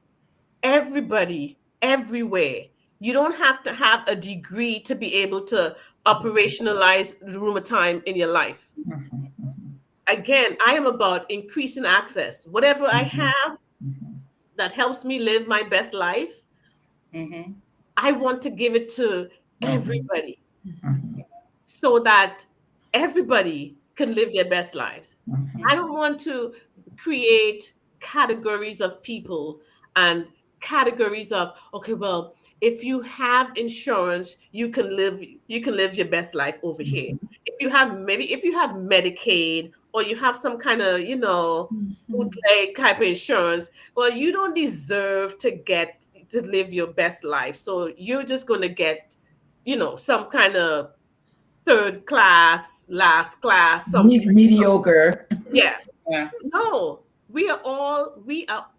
everybody, everywhere, you don't have to have a degree to be able to operationalize rumor time in your life. Again, I am about increasing access. Whatever I have that helps me live my best life, I want to give it to everybody so that everybody can live their best lives. I don't want to create categories of people and categories of, okay, well, if you have insurance, you can live your best life over here. If you have Medicaid, or you have some kind of, you know, bootleg type of insurance, well, you don't deserve to live your best life. So you're just going to get, you know, some kind of third class, last class, something Mediocre. Yeah. yeah, No, we are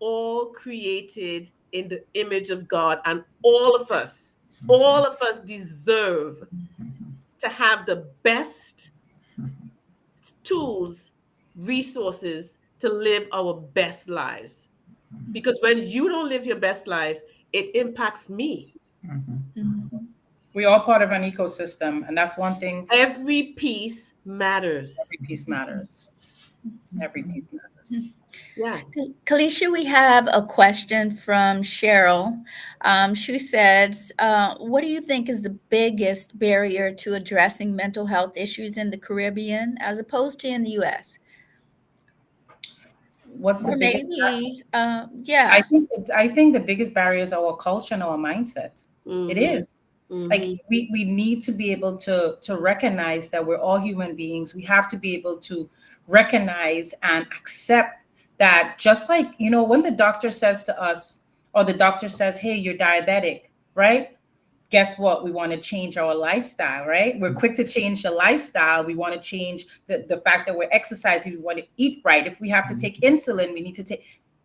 all created in the image of God, and all of us deserve to have the best tools, resources to live our best lives. Because when you don't live your best life, it impacts me. we're all part of an ecosystem, and that's one thing. Every piece matters. Every piece matters. Every piece matters. Yeah. Kalisha, we have a question from Cheryl. She says, what do you think is the biggest barrier to addressing mental health issues in the Caribbean as opposed to in the US? What's the Or biggest? maybe, I think the biggest barrier is our culture and our mindset. It is. Like we need to be able to recognize that we're all human beings. We have to be able to recognize and accept that, just like, you know, when the doctor says to us, or the doctor says, hey, you're diabetic, right? Guess what? We want to change our lifestyle, right? We're quick to change the lifestyle. We want to change the fact that we're exercising. We want to eat right. If we have to take insulin, we need to take.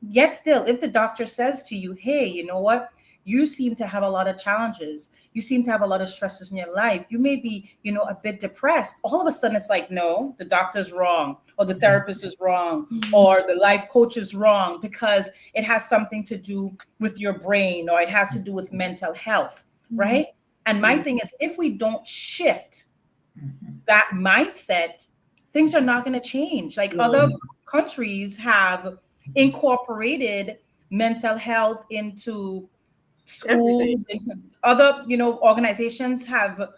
Yet still, if the doctor says to you, hey, you know what? You seem to have a lot of challenges. You seem to have a lot of stresses in your life. You may be, you know, a bit depressed. All of a sudden, it's like, no, the doctor's wrong, or the therapist is wrong, or the life coach is wrong, because it has something to do with your brain, or it has to do with mental health, right? And my thing is, if we don't shift that mindset, things are not going to change. Like other countries have, incorporated mental health into Everything. schools, into other, organizations have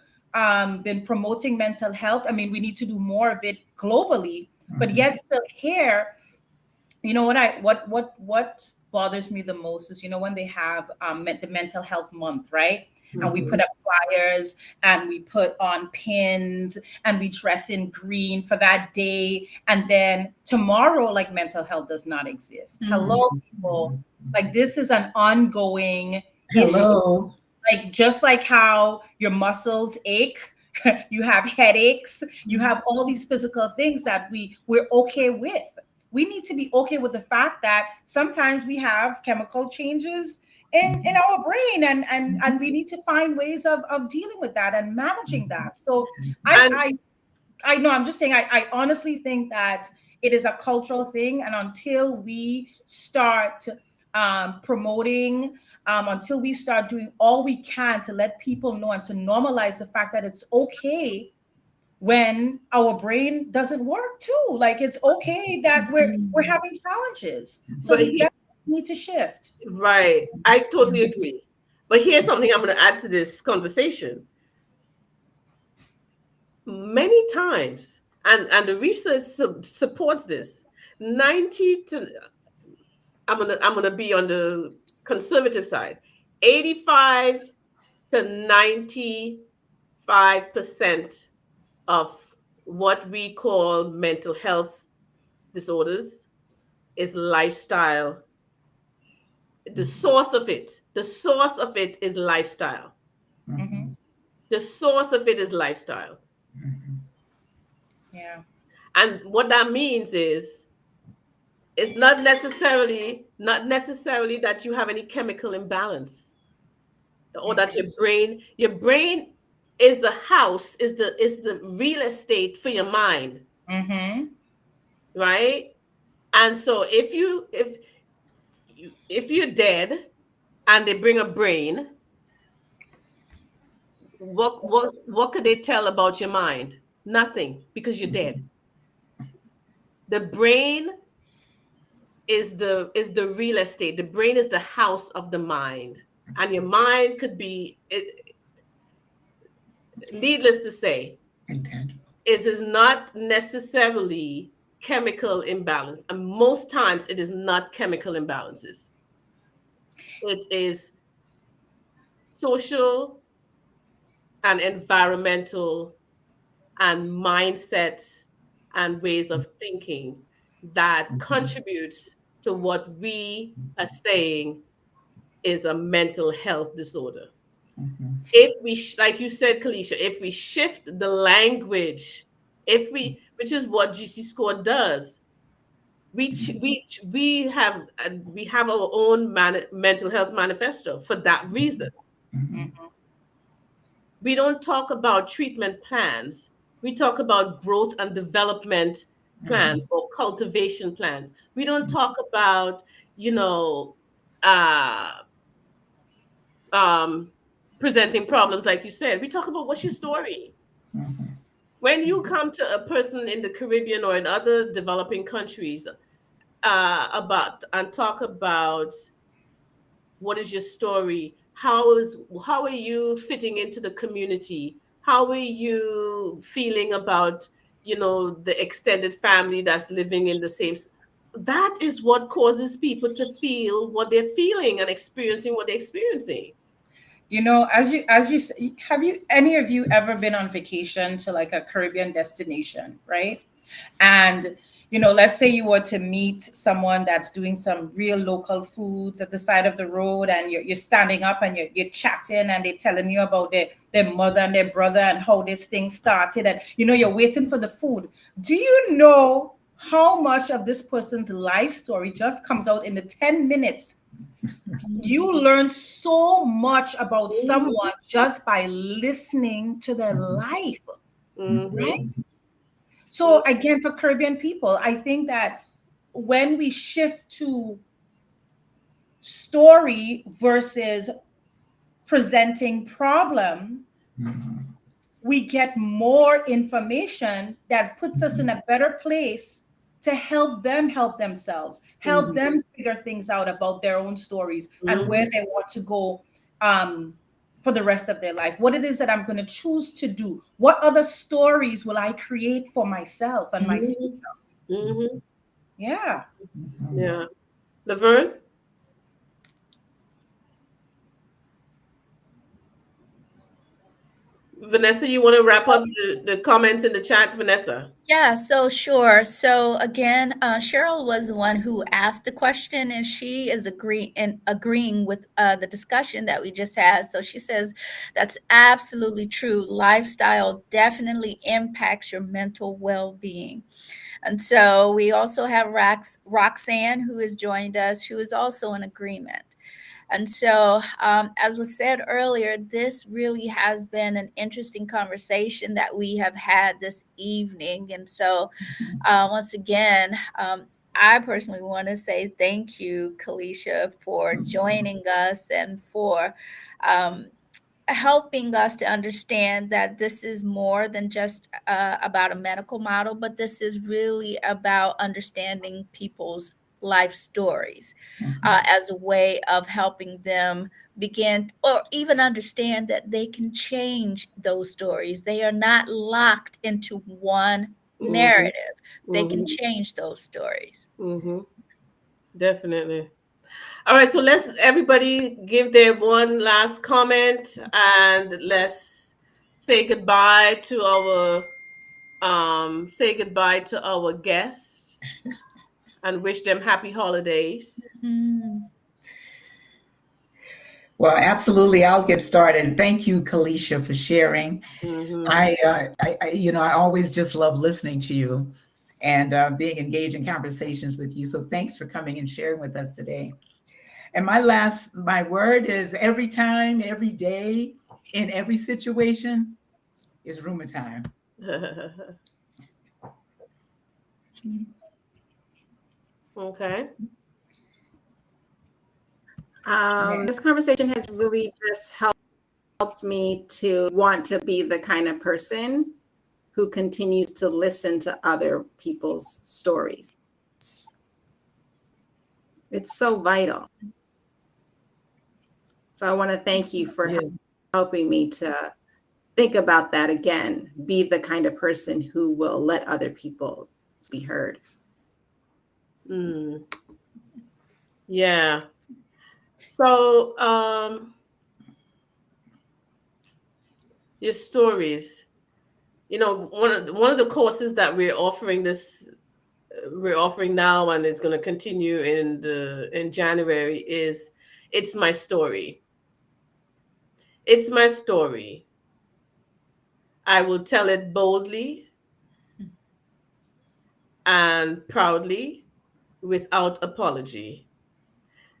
been promoting mental health. I mean, we need to do more of it globally, but yet still here, what bothers me the most is, when they have the mental health month, right? And we put up flyers and we put on pins and we dress in green for that day. And then tomorrow, like, mental health does not exist. Hello, people. Like, this is an ongoing issue. Hello. Like, just like how your muscles ache, you have headaches, you have all these physical things that we're okay with. We need to be okay with the fact that sometimes we have chemical changes in our brain, and we need to find ways of dealing with that and managing that. So I know, I'm just saying, I honestly think that it is a cultural thing, and until we start promoting, until we start doing all we can to let people know and to normalize the fact that it's okay when our brain doesn't work too. Like, it's okay that we're having challenges. So But we definitely need to shift. Right. I totally agree. But here's something I'm going to add to this conversation. Many times, and the research supports this, 90 to, I'm gonna be on the conservative side, 85 to 95% of what we call mental health disorders is lifestyle. The source of it is lifestyle. Mhm. The source of it is lifestyle. Yeah. And what that means is, it's not necessarily that you have any chemical imbalance, or that your brain is the house, is the real estate for your mind, right? And so if you're dead and they bring a brain, what could they tell about your mind? Nothing, because you're dead. The brain is the real estate. The brain is the house of the mind, and your mind could be, needless to say, Intangible. it is not necessarily chemical imbalance, and most times it is not chemical imbalances. It is social and environmental and mindsets and ways of thinking that contributes to what we are saying is a mental health disorder. If we, like you said, Kalisha, if we shift the language, which is what GC Score does, we have our own mental health manifesto for that reason. We don't talk about treatment plans. We talk about growth and development plans or cultivation plans. We don't talk about, uh, presenting problems, like you said. We talk about, what's your story. When you come to a person in the Caribbean or in other developing countries, talk about, what is your story? How are you fitting into the community? How are you feeling about, the extended family that's living in the same? That is what causes people to feel what they're feeling and experiencing what they're experiencing. Have any of you ever been on vacation to, like, a Caribbean destination, right? And let's say you were to meet someone that's doing some real local foods at the side of the road, and you're standing up and you're chatting, and they're telling you about their mother and their brother and how this thing started, and you're waiting for the food. Do you know how much of this person's life story just comes out in the 10 minutes? You learn so much about someone just by listening to their life, right? So again, for Caribbean people, I think that when we shift to story versus presenting problem, we get more information that puts us in a better place to help them help themselves, help them figure things out about their own stories and where they want to go for the rest of their life. What it is that I'm going to choose to do. What other stories will I create for myself and my future? Yeah. Yeah. Laverne? Vanessa, you want to wrap up the comments in the chat, Vanessa? Yeah, so sure. So again, Cheryl was the one who asked the question, and she is agreeing with the discussion that we just had. So she says that's absolutely true. Lifestyle definitely impacts your mental well-being. And so we also have Roxanne, who has joined us, who is also in agreement. And so, as was said earlier, this really has been an interesting conversation that we have had this evening. And so, once again, I personally want to say thank you, Kalisha, for joining us and for helping us to understand that this is more than just about a medical model, but this is really about understanding people's life stories as a way of helping them begin or even understand that they can change those stories. They are not locked into one narrative. They can change those stories. Definitely. All right, so let's everybody give their one last comment and let's say goodbye to our guests and wish them happy holidays. Well, absolutely. I'll get started. Thank you, Kalisha, for sharing. I always just love listening to you and being engaged in conversations with you. So thanks for coming and sharing with us today. And my word is every time, every day, in every situation is rumor time. Okay. This conversation has really just helped me to want to be the kind of person who continues to listen to other people's stories. It's so vital. So I want to thank you for helping me to think about that again, be the kind of person who will let other people be heard. Yeah. So, your stories, one of the courses that we're offering now, and it's going to continue in January, is It's My Story. It's my story. I will tell it boldly and proudly without apology.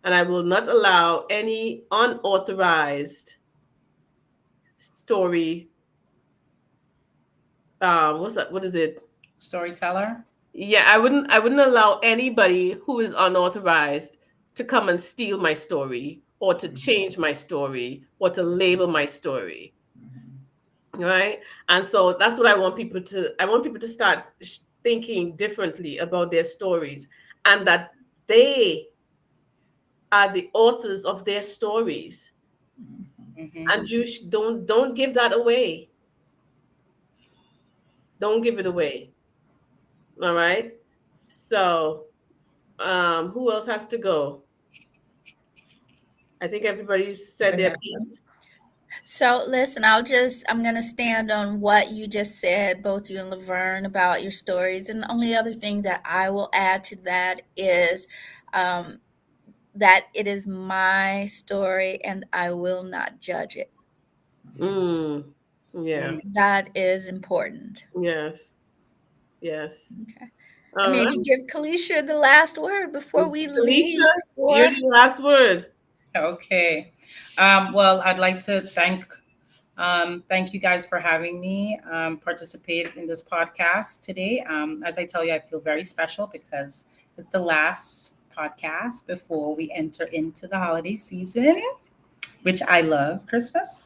And I will not allow any unauthorized story. What is it? Storyteller. Yeah, I wouldn't allow anybody who is unauthorized to come and steal my story or to change my story or to label my story. Right? And so that's what I want people to start thinking differently about their stories, and that they are the authors of their stories. And you don't give that away. Don't give it away. All right. So, who else has to go? I think everybody's said their piece. So listen, I'm going to stand on what you just said, both you and Laverne, about your stories. And the only other thing that I will add to that is that it is my story and I will not judge it. Yeah. That is important. Yes. Okay. And maybe give Kalisha the last word before we leave. Kalisha, you're the last word. Okay. Well, I'd like to thank you guys for having me participate in this podcast today. As I tell you, I feel very special because it's the last podcast before we enter into the holiday season, which I love, Christmas.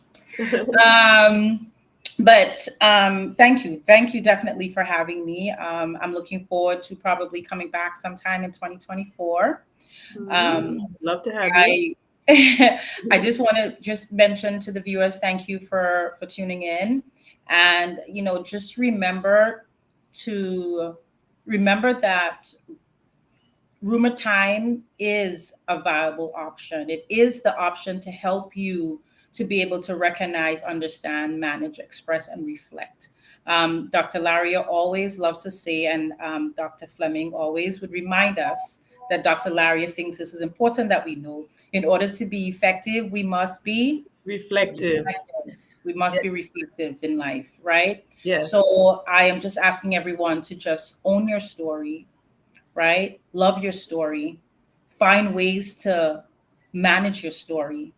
But thank you definitely for having me. I'm looking forward to probably coming back sometime in 2024. Love to have you. I just want to just mention to the viewers, thank you for tuning in, and just remember that Rumor Time is a viable option. It is the option to help you to be able to recognize, understand, manage, express, and reflect. Dr. Laria always loves to say, and Dr. Fleming always would remind us that Dr. Laria thinks this is important that we know. In order to be effective, we must be reflective. We must be reflective in life, right? Yes. So I am just asking everyone to just own your story, right? Love your story. Find ways to manage your story.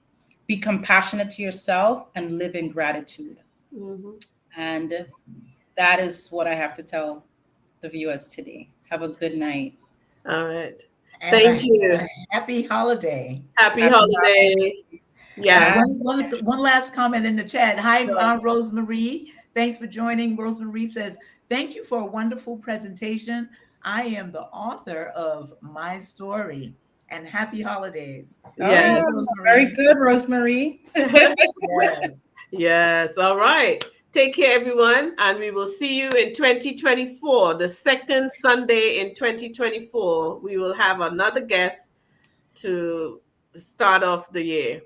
Be compassionate to yourself and live in gratitude. And that is what I have to tell the viewers today. Have a good night. All right. And Thank you. Happy holiday. Happy holiday. Yeah. One last comment in the chat. Hi, Rosemarie. Thanks for joining. Rosemarie says, thank you for a wonderful presentation. I am the author of my story. And happy holidays. Yes. Very good, Rosemary. Yes. Yes. All right. Take care, everyone. And we will see you in 2024. The second Sunday in 2024, we will have another guest to start off the year.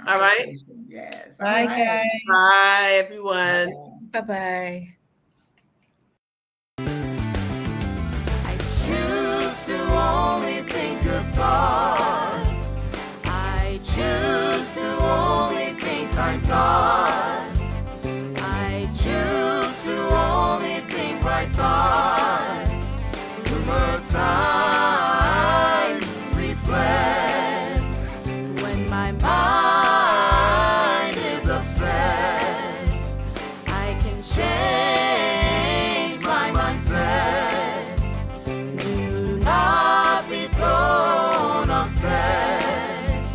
All right. Yes. Bye, All right. guys. Bye, everyone. Bye-bye. I choose to only think of thoughts. I choose to only think my thoughts. I choose to only think my thoughts. Rumor time reflects. When my mind is upset, I can change my mindset. Do not be thrown offset.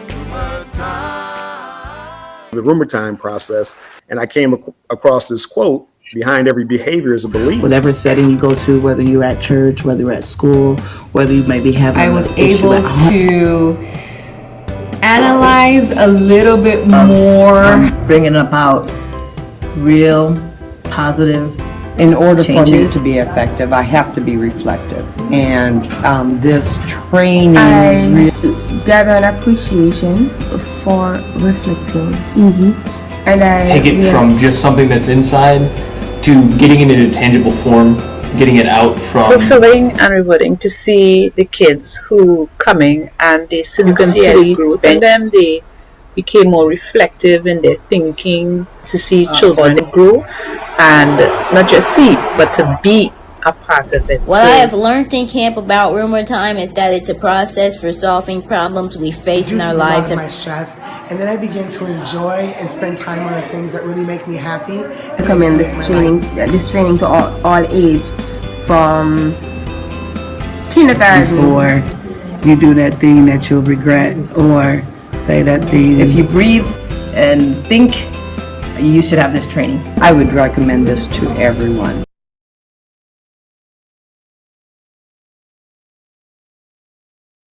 Rumor time. The RUMERTIME process, and I came across this quote: behind every behavior is a belief. Whatever setting you go to, whether you're at church, whether you're at school, whether you may be having I was an issue able at home. to analyze a little bit more. Bringing about real positive In order for me changes. to be effective, I have to be reflective. And this training I gather an appreciation for reflecting. And I take it from just something that's inside to getting it in a tangible form, getting it out from. Fulfilling and rewarding to see the kids who coming and they sincerely growth in them. They became more reflective in their thinking, to see children grow and not just see but to be a part of it. What I have learned in camp about Rumor Time is that it's a process for solving problems we face in our lives. My stress, and then I begin to enjoy and spend time on the things that really make me happy. And come in this training to all age, from kindergarten. Before you do that thing that you'll regret, or say that thing. If you breathe and think, you should have this training. I would recommend this to everyone.